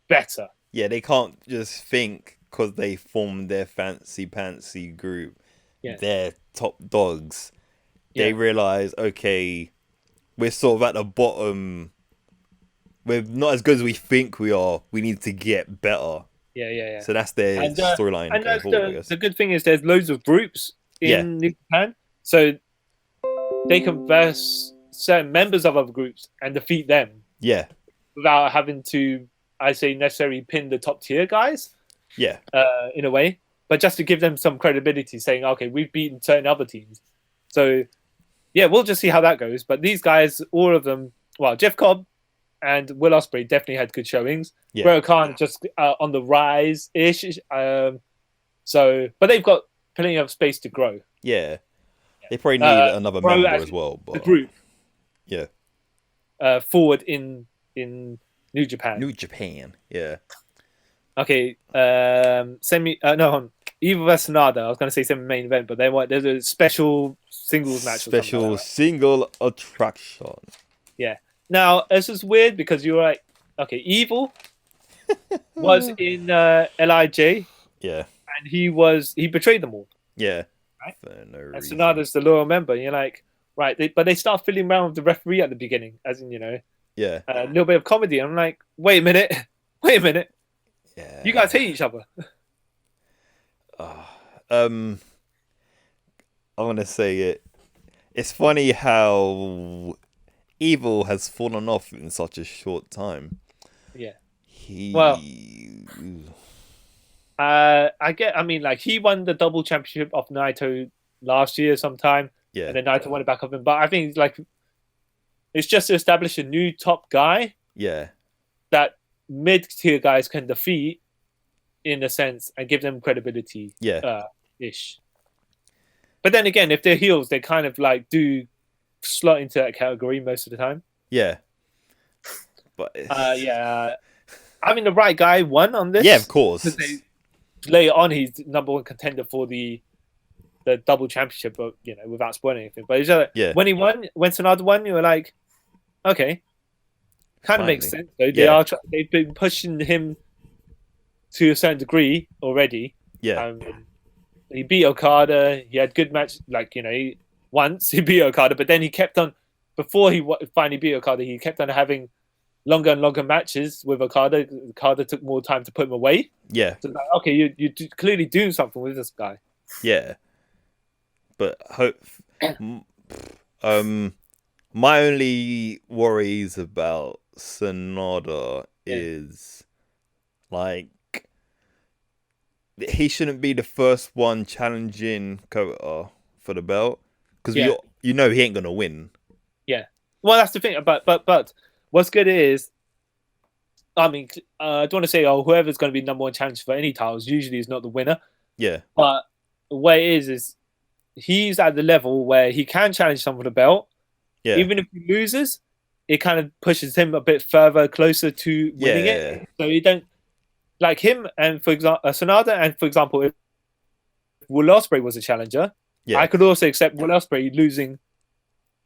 better. Yeah, they can't just think because they formed their fancy pantsy group, they're top dogs. They realize, okay, we're sort of at the bottom. We're not as good as we think we are. We need to get better. Yeah. So that's their storyline. And that's the good thing is there's loads of groups in New Japan, so they can verse certain members of other groups and defeat them. Yeah. Without having to, I say, necessarily pin the top tier guys. Yeah. In a way, but just to give them some credibility, saying, okay, we've beaten certain other teams. So, we'll just see how that goes. But these guys, all of them, well, Jeff Cobb and Will Ospreay definitely had good showings. Yeah. Bro Khan just on the rise-ish. But they've got plenty of space to grow. Yeah. They probably need another member as well. But the group. Yeah. Forward in New Japan. New Japan, yeah. Okay, Evil vs Sonada. I was going to say semi-main event, but there's a special singles match. Special single attraction. Yeah. Now, this is weird because you're like, okay, Evil was in LIJ. Yeah. And he betrayed them all. Yeah. Right? For no and reason. Sonada's the loyal member. And you're like, right, but they start fiddling around with the referee at the beginning, as in, Yeah. a little bit of comedy. I'm like, wait a minute, wait a minute, Yeah. you guys hate each other. I want to say it. It's funny how Evil has fallen off in such a short time. Yeah. Well, He. I mean, like he won the double championship of Naito last year sometime, Yeah. and then Naito won it back of him. But I think like it's just to establish a new top guy Yeah. that mid-tier guys can defeat in a sense and give them credibility. Yeah. Ish. But then again, if they're heels, they kind of like do slot into that category most of the time. Yeah. But yeah. I mean, the right guy won on this. yeah, of course. Later on, he's number one contender for the double championship, but without spoiling anything. But it's just, Yeah. when he won, when Sonata won, you were like, okay, kind of makes sense. Though. They've been pushing him to a certain degree already. Yeah. He beat Okada. He had good match, like once he beat Okada, but then he kept on. Before he finally beat Okada, he kept on having longer and longer matches with Okada. Okada took more time to put him away. Yeah. So like, okay, you clearly doing something with this guy. Yeah. But my only worries about Sonata is like he shouldn't be the first one challenging Kota for the belt because he ain't gonna win. Yeah. Well, that's the thing. But what's good is, I mean, I don't want to say whoever's going to be number one challenger for any titles usually is not the winner. Yeah. But the way it is he's at the level where he can challenge someone for the belt. Yeah. Even if he loses, it kind of pushes him a bit further closer to winning it. So you don't like him. And for example, Sonata, and for example, if Will Ospreay was a challenger, I could also accept Will Ospreay losing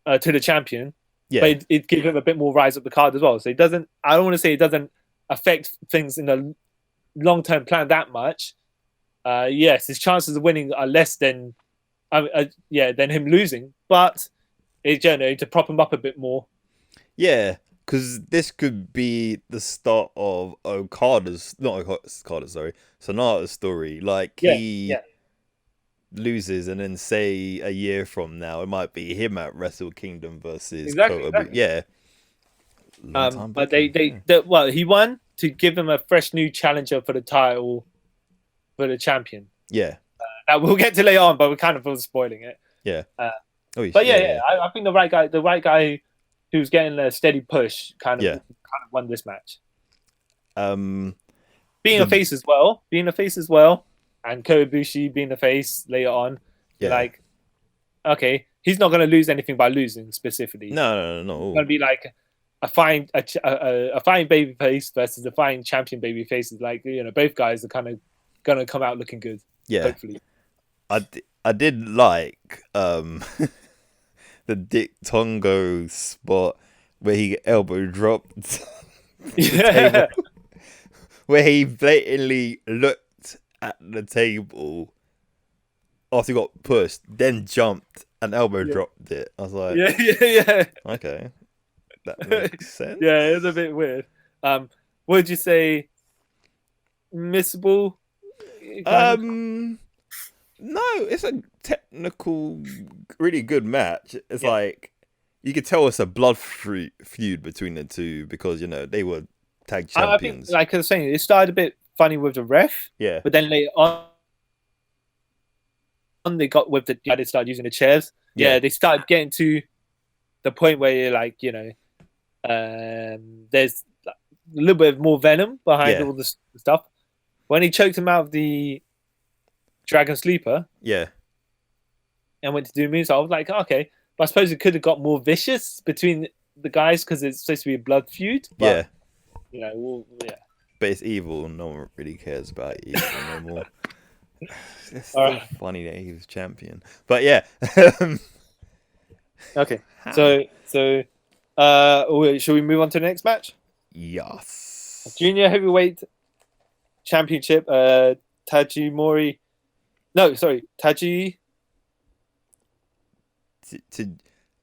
to the champion. Yeah. But it gives him a bit more rise up the card as well. So it doesn't. I don't want to say it doesn't affect things in the long-term plan that much. Yes, his chances of winning are less than than him losing, but it's to prop him up a bit more. Yeah, because this could be the start of Sonata's story. Like he loses, and then say a year from now, it might be him at Wrestle Kingdom versus Kota. Exactly. Yeah. But he won to give him a fresh new challenger for the title for the champion. Yeah. We'll get to later on, but we're kind of spoiling it. Yeah. I think the right guy who's getting a steady push kind of won this match. Being a face as well, and Koibushi being a face later on. Yeah. Like, okay, he's not going to lose anything by losing specifically. No. It's going to be like a fine baby face versus a fine champion baby face. Is like both guys are kind of going to come out looking good. Yeah. Hopefully. I did like the Dick Tongo spot where he elbow dropped. Yeah. Where he blatantly looked at the table after he got pushed, then jumped and elbow dropped it. I was like, yeah. Okay, that makes sense. Yeah, it was a bit weird. Would you say missable? No, it's a technical, really good match. It's like you could tell it's a blood feud between the two because they were tag champions. I think, like I was saying, it started a bit funny with the ref. Yeah. But then later on, they got with they started using the chairs. Yeah, they started getting to the point where you're like, there's a little bit more venom behind all this stuff. When he choked him out of the Dragon Sleeper. Yeah. And went to do moves. I was like, okay. But I suppose it could have got more vicious between the guys because it's supposed to be a blood feud. But, But it's evil. No one really cares about evil no more. It's so funny that he was champion. But yeah. Okay. So should we move on to the next match? Yes. Junior Heavyweight Championship. Taji.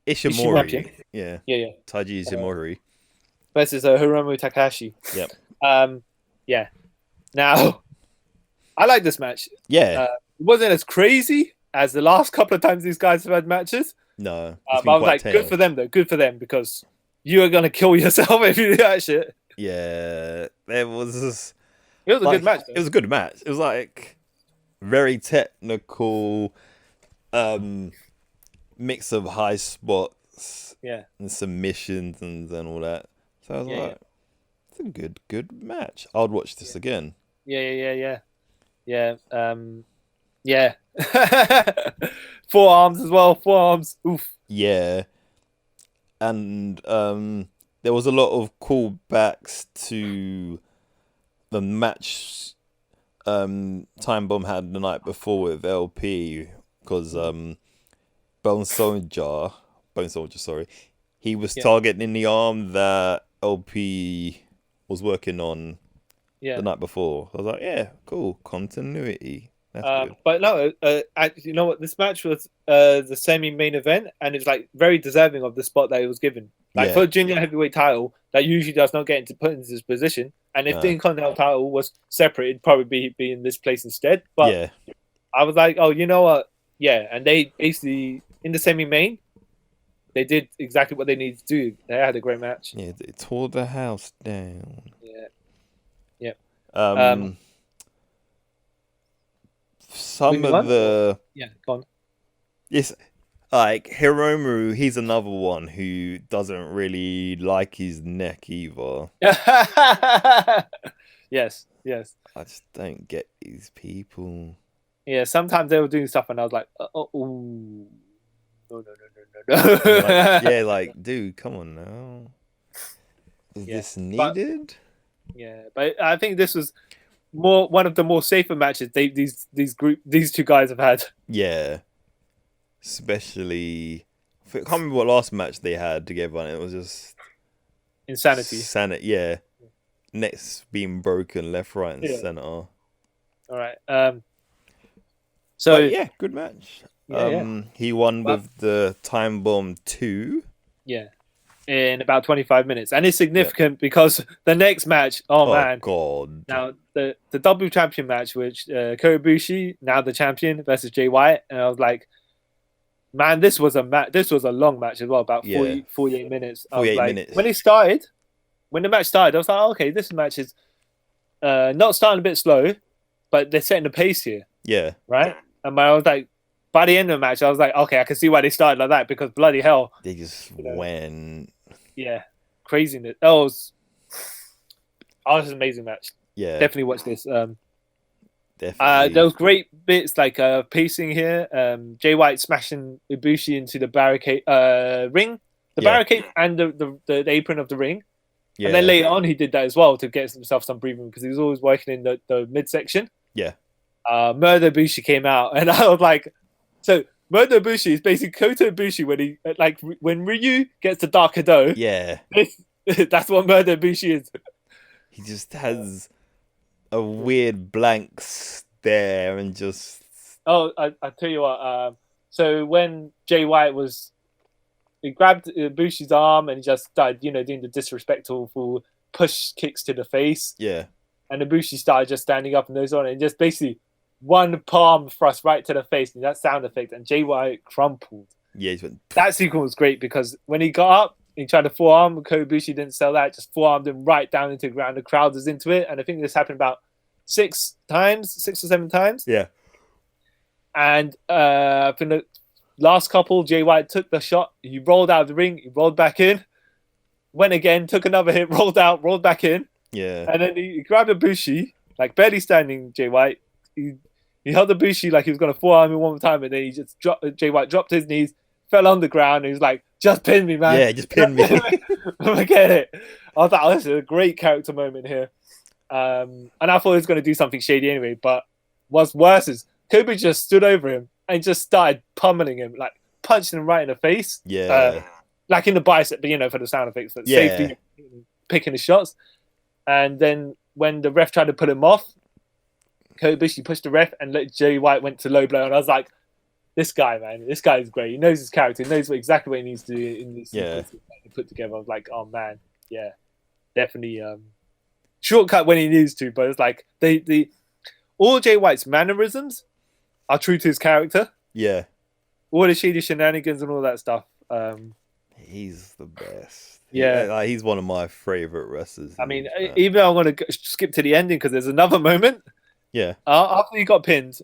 Ishimori. Yeah. Taji Ishimori versus Hiromu Takahashi. Yep. Yeah. Now, I like this match. Yeah. It wasn't as crazy as the last couple of times these guys have had matches. No. But I was like, good for them, though. Good for them, because you are going to kill yourself if you do that shit. Yeah. It was a good match, though. It was a good match. It was like very technical, mix of high spots, and submissions and all that. So I was like, it's a good match. I would watch this again. Yeah. Forearms as well. Forearms. Oof. Yeah. And there was a lot of callbacks to the match Time Bomb had the night before with LP, because Bone Soldier, sorry, he was targeting the arm that LP was working on the night before. I was like, yeah, cool, continuity. That's good. But no, you know what? This match was the semi-main event, and it's like very deserving of the spot that it was given. Like for a junior heavyweight pile, that usually does not get put into this position. And if the Intercontinental title was separate, it'd probably be in this place instead. But I was like, oh, you know what? Yeah, and they basically in the semi-main, they did exactly what they needed to do. They had a great match. Yeah, they tore the house down. Yeah. Some of the go on. Yes, like Hiromu, he's another one who doesn't really like his neck either. Yes. I just don't get these people. Yeah, sometimes they were doing stuff and I was like, no. Like, dude, come on now. Is this needed? But I think this was one of the more safer matches these two guys have had. Yeah. Especially, I can't remember what last match they had together, and it was just insanity. Yeah. Necks being broken left, right, and center. All right. Good match. He won with the Time Bomb 2. Yeah. In about 25 minutes. And it's significant because the next match, man. God. Now, the double champion match, which Kota Ibushi, now the champion, versus Jay White. And I was like, man, this was a long match as well, about 48 minutes. 48 minutes. When the match started, I was like, okay, this match is not starting a bit slow, but they're setting the pace here. Yeah. Right? And I was like, by the end of the match, I was like, okay, I can see why they started like that, because bloody hell. They just went. Yeah. Craziness. That was an amazing match. Yeah. Definitely watch this. Definitely. There was great bits like pacing here. Jay White smashing Ibushi into the barricade ring. The barricade and the apron of the ring. Yeah. And then later on, he did that as well to get himself some breathing, because he was always working in the midsection. Yeah. Murder Ibushi came out, and I was like, so Murder Ibushi is basically Kota Ibushi when Ryu gets the Dark Hado. Yeah. That's what Murder Ibushi is. He just has a weird blank stare and just. Oh, I tell you what. So when Jay White he grabbed Ibushi's arm and he just started, doing the disrespectful push kicks to the face. Yeah. And Ibushi started just standing up and those on, and just basically one palm thrust right to the face, and that sound effect, and Jay White crumpled. Yeah, he went. That sequence was great because when he got up, he tried to forearm. Kota Ibushi didn't sell that; just forearmed him right down into the ground. The crowd was into it, and I think this happened about 6 or 7 times. Yeah. And for the last couple, Jay White took the shot. He rolled out of the ring. He rolled back in. Went again, took another hit, rolled out, rolled back in. Yeah. And then he grabbed Ibushi, like barely standing Jay White. He held Ibushi like he was going to forearm him one more time, and then he just Jay White dropped his knees, fell on the ground, and he was like, just pin me, man. Yeah, just pin me. I get it. I was like, oh, this is a great character moment here. And I thought he was going to do something shady anyway, but what's worse is Kobe just stood over him and just started pummeling him, like punching him right in the face. Yeah. Like in the bicep, but for the sound effects, but safety, picking the shots. And then when the ref tried to pull him off, Kota Ibushi pushed the ref and let Jay White went to low blow. And I was like, this guy, man, this guy is great. He knows his character. He knows exactly what he needs to do in this sequence to put together. I was like, oh, man, yeah. definitely shortcut when he needs to, but it's like all Jay White's mannerisms are true to his character. Yeah. All the shady shenanigans and all that stuff. He's the best. Yeah. He's one of my favorite wrestlers. I mean, even though I want to skip to the ending because there's another moment. Yeah. After he got pinned,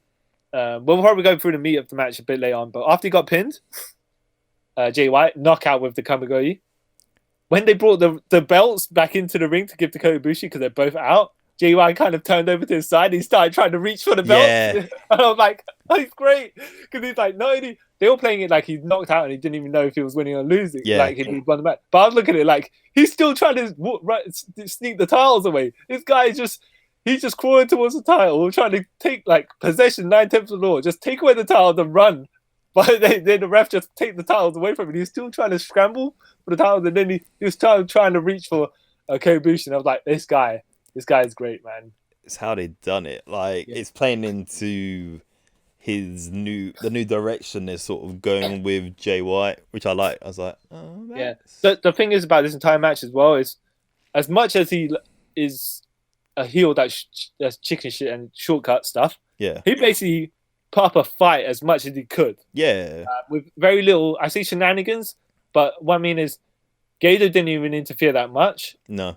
we'll probably go through the meat of the match a bit later on, but after he got pinned, Jay White, knockout with the Kamigoye. When they brought the belts back into the ring to give to Kota Ibushi because they're both out, Jay White kind of turned over to his side. He started trying to reach for the belts. Yeah. And I was like, oh, he's great. Because he's like, not only... They were playing it like he's knocked out and he didn't even know if he was winning or losing. Yeah. Like he'd won the match. But I was looking at it like, he's still trying to sneak the titles away. This guy he's just crawling towards the title, trying to take like possession 9/10 of the law. Just take away the titles and run. But then the ref just take the titles away from him. He's still trying to scramble for the titles, and then he was trying to reach for Kota Ibushi. And I was like, this guy is great, man. It's how they done it. Like it's playing into the new direction they're sort of going with Jay White, which I like. I was like, oh, yeah. The thing is about this entire match as well is, as much as he is a heel that's chicken shit and shortcut stuff, yeah, he basically put up a fight as much as he could. Yeah, with very little. I see shenanigans, but what I mean is, Gator didn't even interfere that much. No,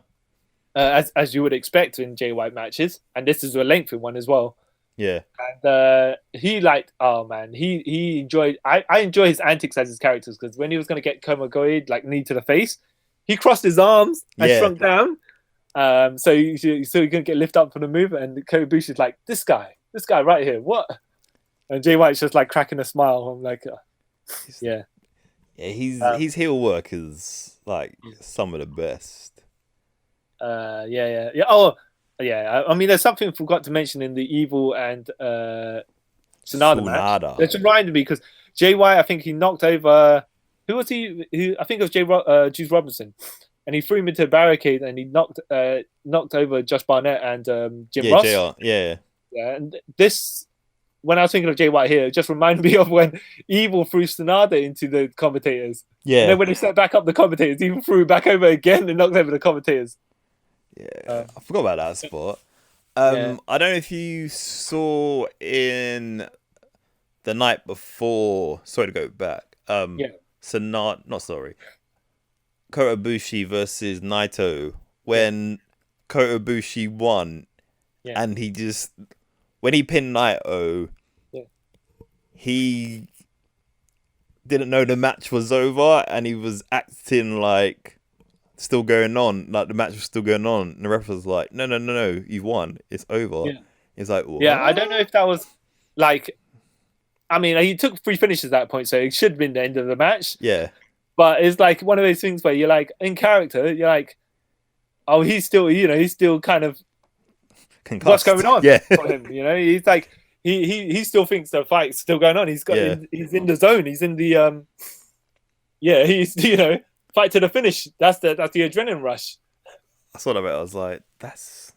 as you would expect in Jay White matches, and this is a lengthy one as well. Yeah, and he oh man, he enjoyed. I enjoy his antics as his characters because when he was going to get Kamigoye like knee to the face, he crossed his arms and shrunk down, so he couldn't get lifted up for the move. And Kota Ibushi's like, this guy right here, what? And Jay White's just like cracking a smile. I'm like, yeah, his heel work is like some of the best. Yeah. Oh. Yeah, I mean, there's something I forgot to mention in the Evil and Sonata match. That reminded me because Jay White, I think he knocked over. Who was he? I think it was Juice Robinson, and he threw him into a barricade and he knocked over Josh Barnett and Jim Ross. JR. Yeah. And this, when I was thinking of Jay White here, it just reminded me of when Evil threw Sonata into the commentators. Yeah. And then when he set back up the commentators, Evil threw back over again and knocked over the commentators. Yeah, I forgot about that spot. I don't know if you saw in the night before. Sorry to go back. Kota Ibushi versus Naito when Kota Ibushi won, and when he pinned Naito, he didn't know the match was over, and he was acting like. Still going on, like the match was still going on, and the ref was like, "No, you've won, it's over." Yeah. It's like, what? Yeah, I don't know if that was like, I mean, he took 3 finishes at that point, so it should have been the end of the match. Yeah, but it's like one of those things where you're like, in character, you're like, oh, he's still kind of concussed. What's going on? Yeah, for him, he's like, he still thinks the fight's still going on. He's he's in the zone. He's in the he's fight to the finish. That's the adrenaline rush. I saw that bit. I was like, that's.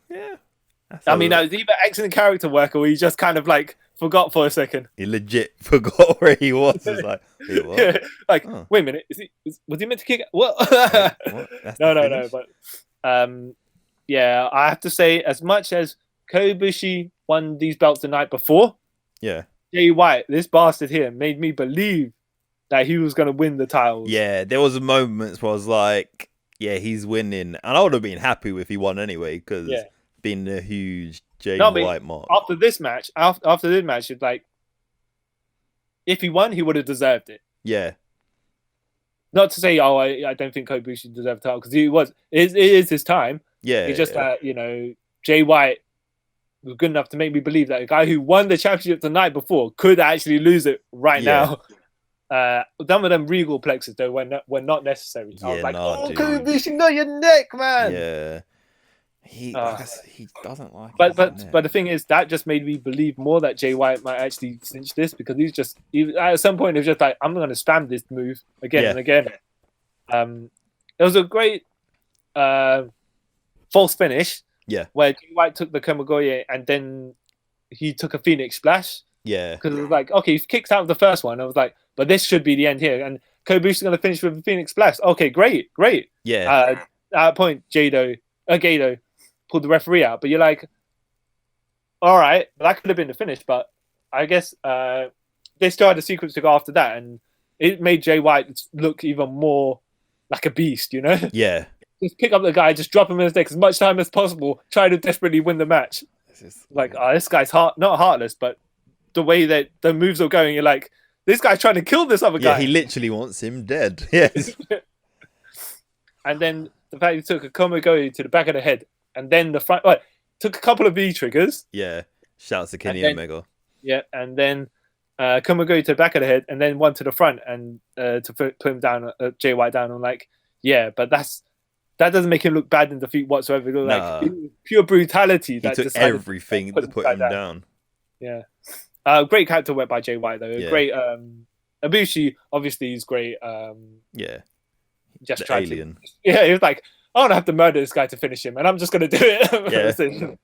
I mean, that was either excellent character work or he just kind of like forgot for a second. He legit forgot where he was. It's like, wait a minute, was he meant to kick? What? What? No. But I have to say, as much as Kota Ibushi won these belts the night before, Jay White, this bastard here, made me believe that he was going to win the titles. Yeah, there was moments where I was like, yeah, he's winning. And I would have been happy if he won anyway, because being a huge Jay White mark. After this match, it's like, if he won, he would have deserved it. Yeah. Not to say, I don't think Kota Ibushi deserved the title, because it is his time. Yeah. It's just that, Jay White was good enough to make me believe that a guy who won the championship the night before could actually lose it right now. Some of them regal plexes though were not necessary. I was like, Kota Ibushi, no, your neck, man. Yeah, he doesn't like. But the thing is, that just made me believe more that Jay White might actually cinch this, because at some point he was just like, I'm going to spam this move again and again. It was a great false finish. Yeah, where Jay White took the Kamigoye and then he took a Phoenix Splash. Yeah, because it was like, okay, he kicks out of the first one. I was like, but this should be the end here. And Kota Ibushi's going to finish with a Phoenix Splash. Okay, great. Yeah. At that point, Jado Gedo pulled the referee out. But you're like, all right, that could have been the finish. But I guess they still had a sequence to go after that, and it made Jay White look even more like a beast, you know? Yeah. Just pick up the guy, just drop him in his neck as much time as possible, try to desperately win the match. Like, this guy's not heartless, but the way that the moves are going, you're like, this guy's trying to kill this other guy. Yeah, he literally wants him dead. Yes. And then the fact he took a Komagori to the back of the head, and then the front, took a couple of V triggers. Yeah. Shouts to Kenny Omega. Yeah, and then Komagori to the back of the head, and then one to the front, and to put him down, Jay White down. I'm like, yeah, but that doesn't make him look bad in defeat whatsoever. Like pure brutality. He took everything to put him down. Yeah. Great character work by Jay White though. Yeah. Great. Ibushi obviously is great. Yeah. Just the tried alien. Yeah, he was like, I don't have to murder this guy to finish him, and I'm just gonna do it. Yeah.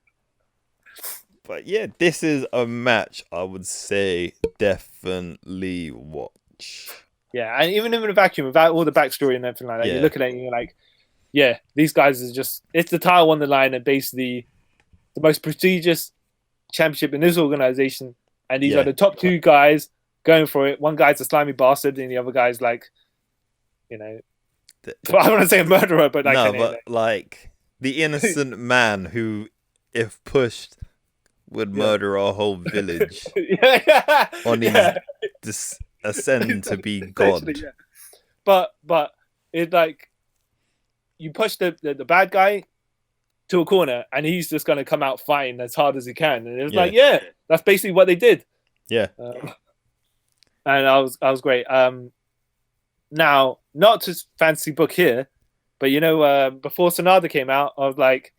But yeah, this is a match I would say definitely watch. Yeah, and even in a vacuum, without all the backstory and everything like that, you look at it and you're like, yeah, these guys are just, it's the title on the line and basically the most prestigious championship in this organization. And these are the top two guys going for it. One guy's a slimy bastard and the other guy's like, you know, I want to say a murderer, but like, no, but like the innocent man who, if pushed, would murder our whole village on his ascend to be God. Yeah. But it's like, you push the bad guy to a corner and he's just going to come out fighting as hard as he can. And it was like, yeah, that's basically what they did. Yeah. And I was great. Now, not to fancy book here, but you know, before Sonada came out, I was like,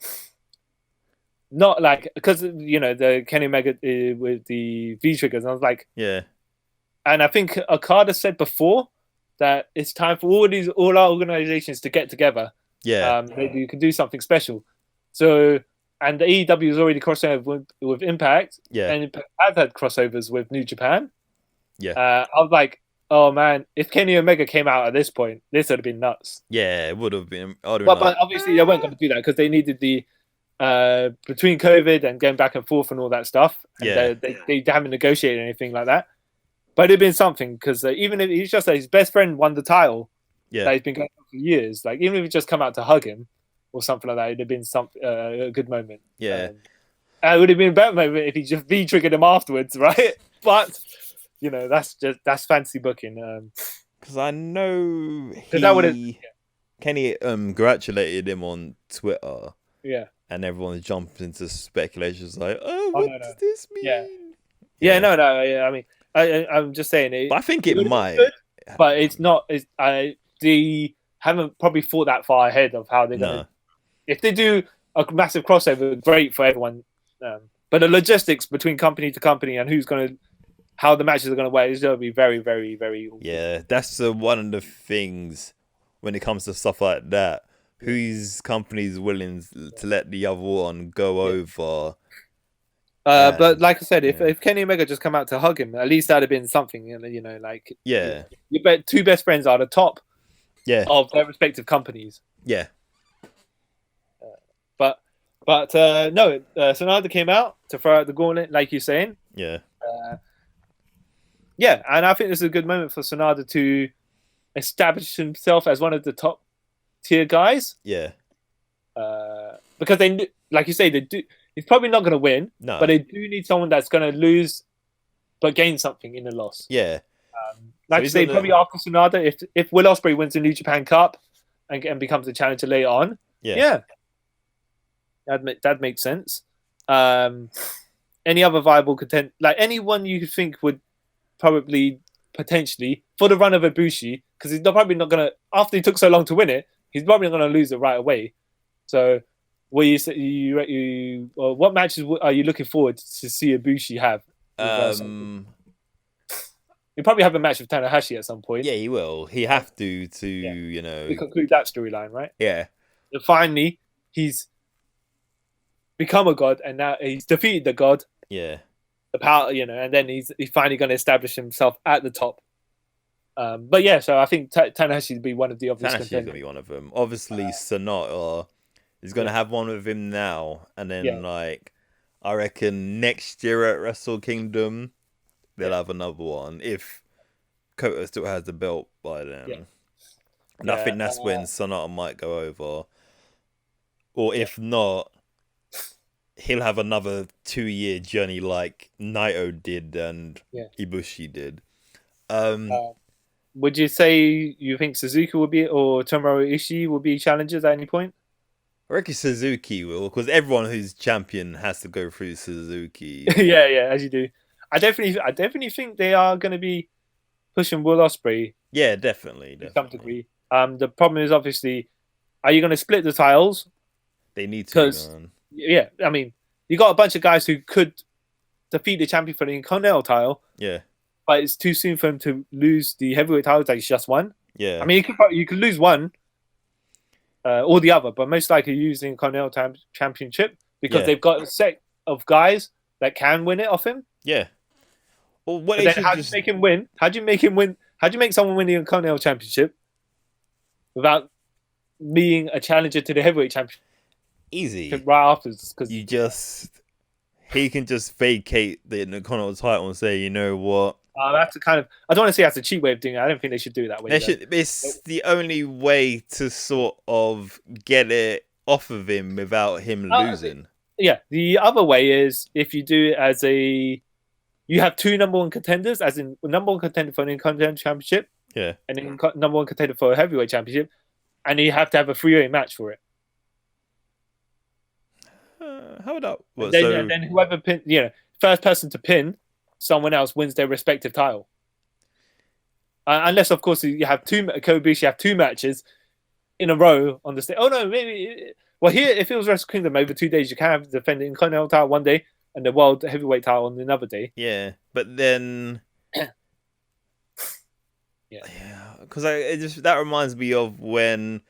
not like, because, you know, the Kenny Omega with the V triggers, and I was like, yeah. And I think Okada said before that it's time for all our organizations to get together. Yeah. Maybe you can do something special. So, and the AEW is already crossing over with Impact. Yeah. And Impact has had crossovers with New Japan. Yeah. I was like, oh man, if Kenny Omega came out at this point, this would have been nuts. Yeah, it would have been. But obviously they weren't going to do that because they needed the between COVID and going back and forth and all that stuff. And they haven't negotiated anything like that. But it'd been something because even if he's just his best friend won the title, that he's been going on for years. Like even if he just come out to hug him or something like that, it'd have been a good moment. Yeah, it would have been a better moment if he just V triggered him afterwards, right? But you know, that's fancy booking. Because I know Kenny congratulated him on Twitter. Yeah, and everyone jumped into speculations like, "Oh, what does this mean?" No. I mean, I'm just saying it. But I think it might. Good, but it's not. They haven't probably thought that far ahead of how they're going to. If they do a massive crossover, great for everyone. But the logistics between company to company and how the matches are going to work is going to be very, very, very. Yeah, that's one of the things when it comes to stuff like that. Whose company is willing to let the other one go over? But like I said, if Kenny Omega just come out to hug him, at least that'd have been something. You know, like your two best friends are the top of their respective companies. Yeah. But no, Sonata came out to throw out the gauntlet, like you're saying. Yeah. And I think this is a good moment for Sonata to establish himself as one of the top tier guys. Yeah. Because they, like you say, they do. He's probably not going to win, but they do need someone that's going to lose, but gain something in the loss. Yeah. Like I say, probably after Sonata, if Will Ospreay wins the New Japan Cup and becomes a challenger later on, that makes sense. Any other viable content, like anyone you think would probably potentially for the run of Ibushi, because he's probably not going to, after he took so long to win it, he's probably not going to lose it right away. So, what matches are you looking forward to see Ibushi have? He'll probably have a match with Tanahashi at some point. Yeah, he will. He have to you know, conclude that storyline, right? Yeah. And finally, he's become a god, and now he's defeated the god. Yeah. The power, you know, and then he's finally going to establish himself at the top. But yeah, so I think Tanahashi would be one of the obvious contenders. Tanahashi going to be one of them. Obviously, Sonata He's gonna have one with him now, and then Yeah. like I reckon next year at Wrestle Kingdom they'll have another one if Kota still has the belt by then. Yeah. And I think that's when Sonata might go over. Or if not, he'll have another 2-year journey like Naito did and Ibushi did. Would you say you think Suzuki will be or Tomohiro Ishii will be challengers at any point? I reckon Suzuki will, because everyone who's champion has to go through Suzuki. yeah, as you do. I definitely think they are going to be pushing Will Ospreay. Yeah, definitely. To some degree. The problem is obviously, are you going to split the titles? They need to, man. Yeah, I mean, you got a bunch of guys who could defeat the champion for the Intercontinental title. Yeah. But it's too soon for him to lose the heavyweight title that he's just won. Yeah. I mean, you could lose one or the other, but most likely using the Continental Championship because they've got a set of guys that can win it off him. Yeah. Well, what how do you make him win? How do you make him win? How do you make someone win the Continental Championship without being a challenger to the heavyweight championship? Easy. Right afterwards, because he can just vacate the Intercontinental title and say, you know what? That's I don't want to say that's a cheap way of doing it. I don't think they should do it that way. It's the only way to sort of get it off of him without him losing. Yeah, the other way is if you do it as you have two number one contenders, as in number one contender for an Intercontinental Championship, and then number one contender for a heavyweight championship, and you have to have a 3-way match for it. How about then whoever first person to pin someone else wins their respective title. Unless, of course, you have Kobayashi have two matches in a row on the stage. Oh no, maybe. Well, here if it was Wrestle Kingdom over 2 days, you can have the defending Continental title one day and the World Heavyweight title on another day. Yeah, but then. Because that reminds me of when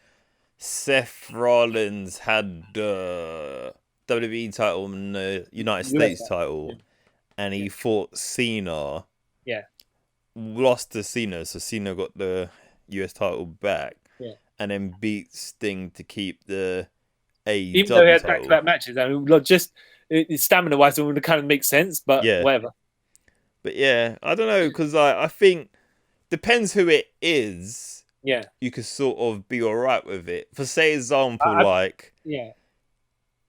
Seth Rollins had the WWE title and the United States title, and he fought Cena. Yeah. Lost to Cena, so Cena got the US title back. Yeah. And then beat Sting to keep the AEW Even though he had title. back-to-back matches, I mean, just stamina-wise, it would kind of make sense, but whatever. But yeah, I don't know, because I think depends who it is. Yeah. You could sort of be alright with it. For say example,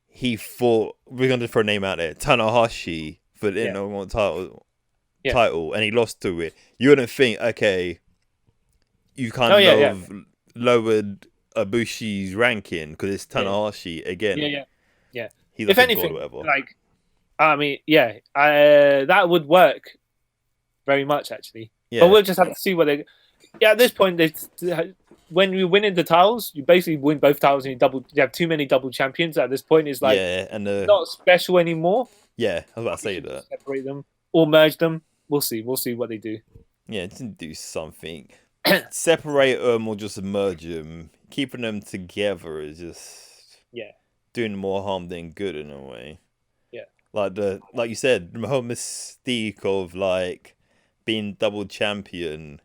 he fought, we're going to throw a name out there, Tanahashi for the number title, and he lost to it. You wouldn't think, okay, you kind of lowered Ibushi's ranking because it's Tanahashi again. Yeah. He's if anything, like, I mean, that would work very much actually. Yeah. But we'll just have to see what they. Yeah, at this point, when you're winning the titles, you basically win both titles and you have too many double champions. At this point, it's like not special anymore. Yeah, I was about to say that. Separate them or merge them. We'll see. We'll see what they do. Yeah, just do something. Separate them or just merge them. Keeping them together is just doing more harm than good in a way. Yeah, like you said, the whole mystique of like being double champion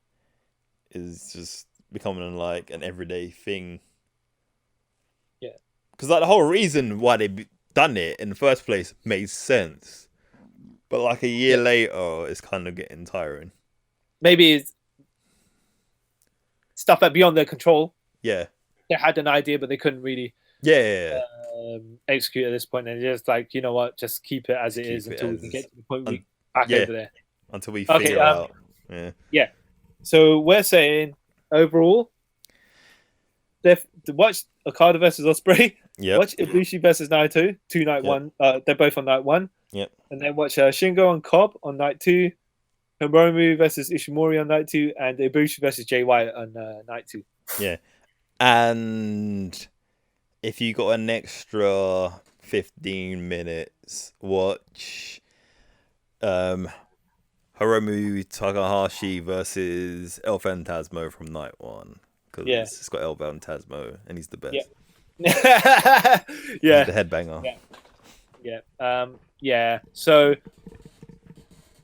is just becoming like an everyday thing. Yeah, because like the whole reason why they done it in the first place made sense, but like a year later, it's kind of getting tiring. Maybe it's stuff that beyond their control. Yeah, they had an idea, but they couldn't really. Execute at this point, and just like, you know what, just keep it as it is until we can get to the point we back over there. Until we figure it out. Yeah. So we're saying overall, watch Okada versus Ospreay. Yeah. Watch Ibushi versus Naito, night one. They're both on night one. Yep. And then watch Shingo and Cobb on night 2, Hiromu versus Ishimori on night 2, and Ibushi versus Jay White on night 2. Yeah. And if you got an extra 15 minutes, watch Hiromu Takahashi versus El Phantasmo from night 1. Because it's got El Phantasmo and he's the best. Yeah. He's the headbanger. So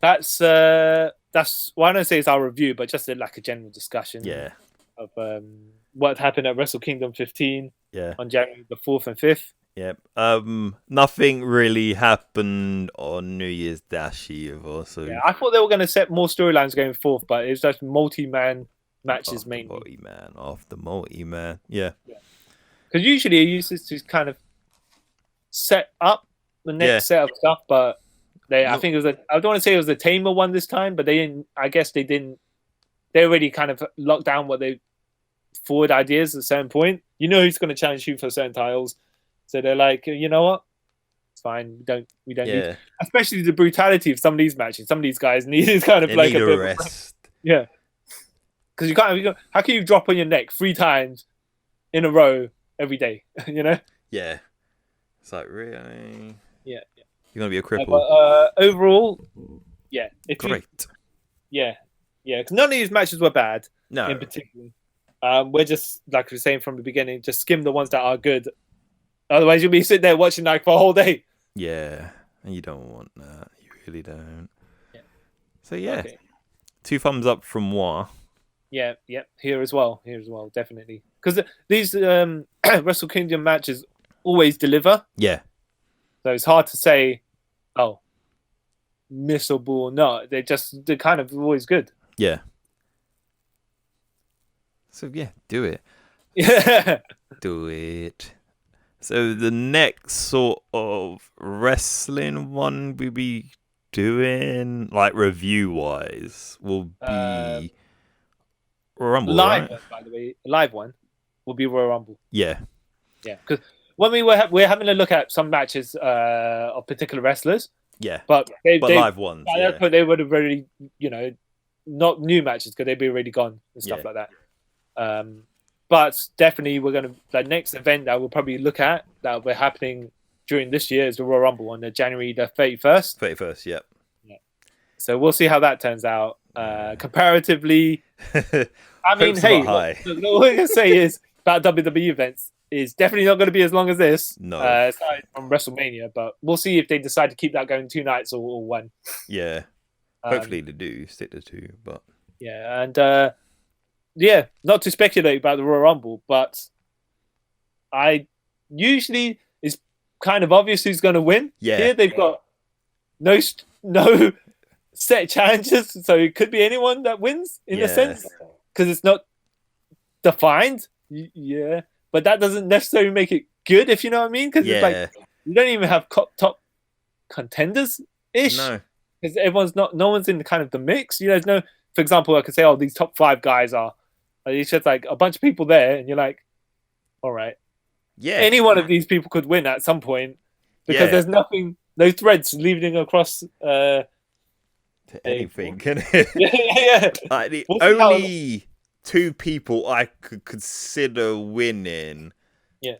that's well, I don't say it's our review, but just like a general discussion. Yeah. Of what happened at Wrestle Kingdom 15. Yeah. on January the 4th and 5th. Yep. Nothing really happened on New Year's Dash either. So Yeah, I thought they were going to set more storylines going forth, but it was just multi-man matches after mainly. multi-man. Yeah. Because usually it uses to kind of set up the next set of stuff, but I think it was I don't want to say it was a tamer one this time, but they didn't. I guess they didn't. They already kind of locked down what they forward ideas at a certain point. You know who's going to challenge you for certain titles, so they're like, you know what, it's fine. We don't need, especially the brutality of some of these matches. Some of these guys need kind of like a bit rest. Yeah, because you can't. How can you drop on your neck 3 times in a row every day? You know. Yeah. It's like, really? Yeah. You're going to be a cripple. But overall, yeah. Great. Because none of these matches were bad. No. In particular. We're just, like we were saying from the beginning, just skim the ones that are good. Otherwise, you'll be sitting there watching like for a whole day. Yeah. And you don't want that. You really don't. Yeah. So, yeah. Okay. 2 thumbs up from moi. Yeah. Here as well, definitely. Because these Wrestle Kingdom matches always deliver. Yeah. So it's hard to say, oh, missable or not. They're kind of always good. Yeah. So yeah, do it. Yeah. Do it. So the next sort of wrestling one we'll be doing, like review wise, will be Royal Rumble. Live, right? By the way, live one will be Royal Rumble. Yeah. Yeah, because when we're having a look at some matches of particular wrestlers. Yeah. But they live ones. Yeah. But they would have already, not new matches because they'd be already gone and stuff like that. But definitely we're going to, the next event that we'll probably look at that will be happening during this year is the Royal Rumble on the January the 31st. 31st, yeah. So we'll see how that turns out. Comparatively, I mean, hey, what we're going to say is about WWE events is definitely not going to be as long as this. No. Aside from WrestleMania, but we'll see if they decide to keep that going 2 nights or 1. Yeah. Hopefully they do stick to 2, but yeah, and not to speculate about the Royal Rumble, but I usually it's kind of obvious who's going to win. Yeah. Here they've got no set challenges, so it could be anyone that wins in a sense because it's not defined. Yeah, but that doesn't necessarily make it good, if you know what I mean. Because it's like you don't even have top contenders ish. No, because no one's in kind of the mix. There's no, for example, I could say, these top 5 guys are. It's just like a bunch of people there, and you're like, all right, any one of these people could win at some point because there's no threads leading across. To anything, can it? Yeah. Like the only 2 people I could consider winning. Yeah.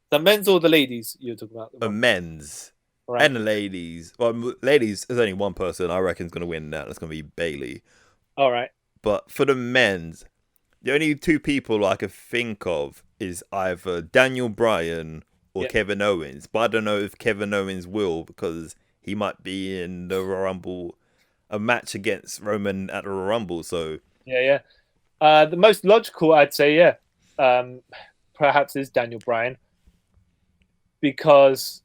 The men's or the ladies you're talking about? The men's. Right. And the ladies. Well, ladies, there's only one person I reckon is going to win that. That's going to be Bailey. All right. But for the men's, the only 2 people I could think of is either Daniel Bryan or Kevin Owens. But I don't know if Kevin Owens will because he might be in the Royal Rumble, a match against Roman at the Royal Rumble. So yeah. The most logical, I'd say, perhaps is Daniel Bryan because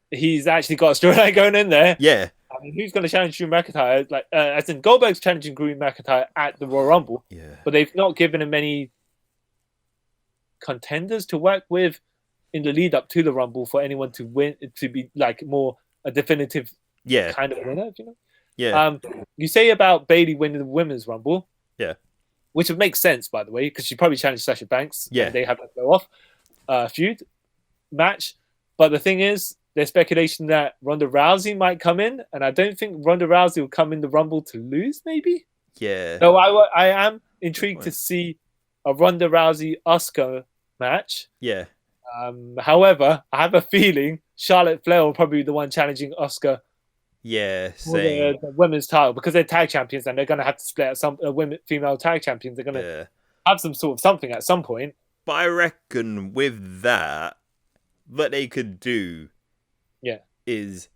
he's actually got a storyline going in there. Yeah. I mean, who's going to challenge Drew McIntyre? Like, as in Goldberg's challenging Drew McIntyre at the Royal Rumble. Yeah. But they've not given him any contenders to work with in the lead up to the Rumble for anyone to win, to be like more a definitive kind of winner, Yeah. You say about Bayley winning the Women's Rumble. Yeah. Which would make sense, by the way, because she probably challenged Sasha Banks. Yeah. And they have that go off feud match. But the thing is, there's speculation that Ronda Rousey might come in, and I don't think Ronda Rousey will come in the Rumble to lose, maybe? Yeah. So I am intrigued to see a Ronda Rousey-Asuka match. Yeah. However, I have a feeling Charlotte Flair will probably be the one challenging Asuka. Yeah, same. The women's title, because they're tag champions and they're going to have to split at some female tag champions. They're going to have some sort of something at some point. But I reckon with that, what they could do is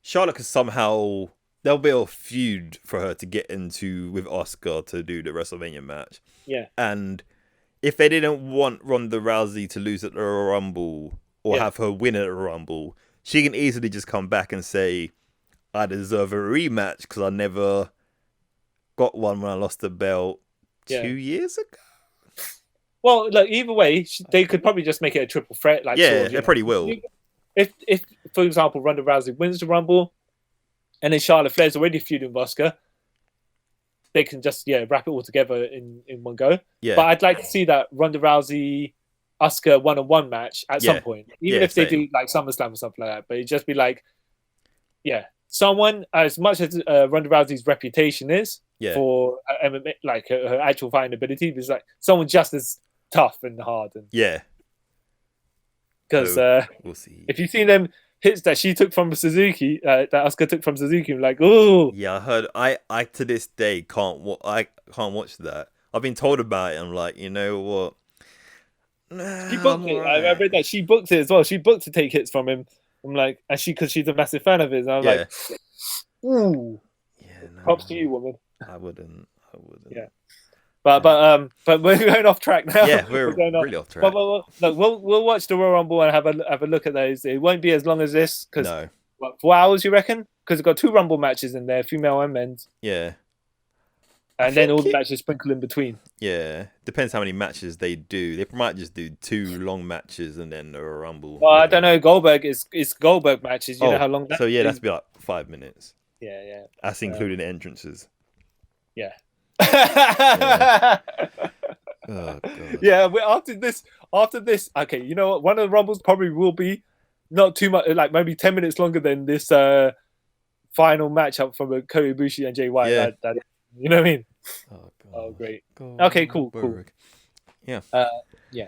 Charlotte could somehow, there'll be a feud for her to get into with Asuka to do the WrestleMania match. Yeah. And if they didn't want Ronda Rousey to lose at the Royal Rumble or Yeah. have her win at the Rumble, she can easily just come back and say, I deserve a rematch because I never got one when I lost the belt 2 years ago. Well, look, either way, they could probably just make it a triple threat. Like, Yeah, sort of, they probably will. If, for example, Ronda Rousey wins the Rumble, and then Charlotte Flair's already feuding with Asuka, they can just wrap it all together in one go. Yeah. But I'd like to see that Ronda Rousey Asuka 1-on-1 match at some point, even if they do like SummerSlam or something like that. But it'd just be like, someone, as much as Ronda Rousey's reputation is for MMA, like her actual fighting ability, is like someone just as tough and hard. And because we'll see. If you've seen them hits that she took from Suzuki, that Asuka took from Suzuki, I'm like, oh yeah, I heard. I to this day can't watch that. I've been told about it. I'm like, you know what? Nah, she booked it. Right. I read that she booked it as well. She booked to take hits from him. I'm like, because she's a massive fan of his. And I'm like, ooh, props to you, woman. I wouldn't. Yeah. But we're going off track now. Yeah, we're really off track. But look, we'll watch the Royal Rumble and have a look at those. It won't be as long as this because 4 hours, you reckon? Because it's got 2 Rumble matches in there, female and men's. Yeah. And then all the matches sprinkled in between. Yeah, depends how many matches they do. They might just do 2 long matches and then a Rumble. Well, I don't know. Goldberg is Goldberg matches. You know how long that? So that's be like 5 minutes. Yeah. That's including the entrances. Yeah. Oh god. Yeah. After this, okay. You know what? One of the Rumbles probably will be not too much, like maybe 10 minutes longer than this final matchup from Kota Ibushi and Jay White. Yeah. You know what I mean? Oh god. Oh great. Goldberg. Okay. Cool. Yeah. Yeah.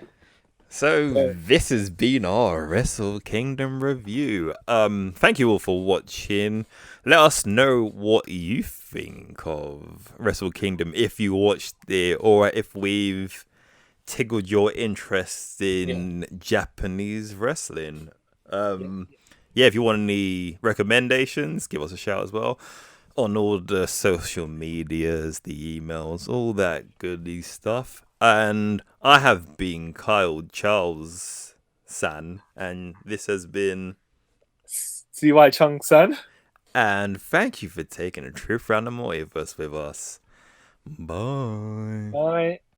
So this has been our Wrestle Kingdom review. Thank you all for watching. Let us know what you think of Wrestle Kingdom, if you watched it, or if we've tickled your interest in Japanese wrestling. If you want any recommendations, give us a shout as well on all the social medias, the emails, all that goody stuff. And I have been Kyle Charles San, and this has been CY Chung San. And thank you for taking a trip around the multiverse with us. Bye. Bye.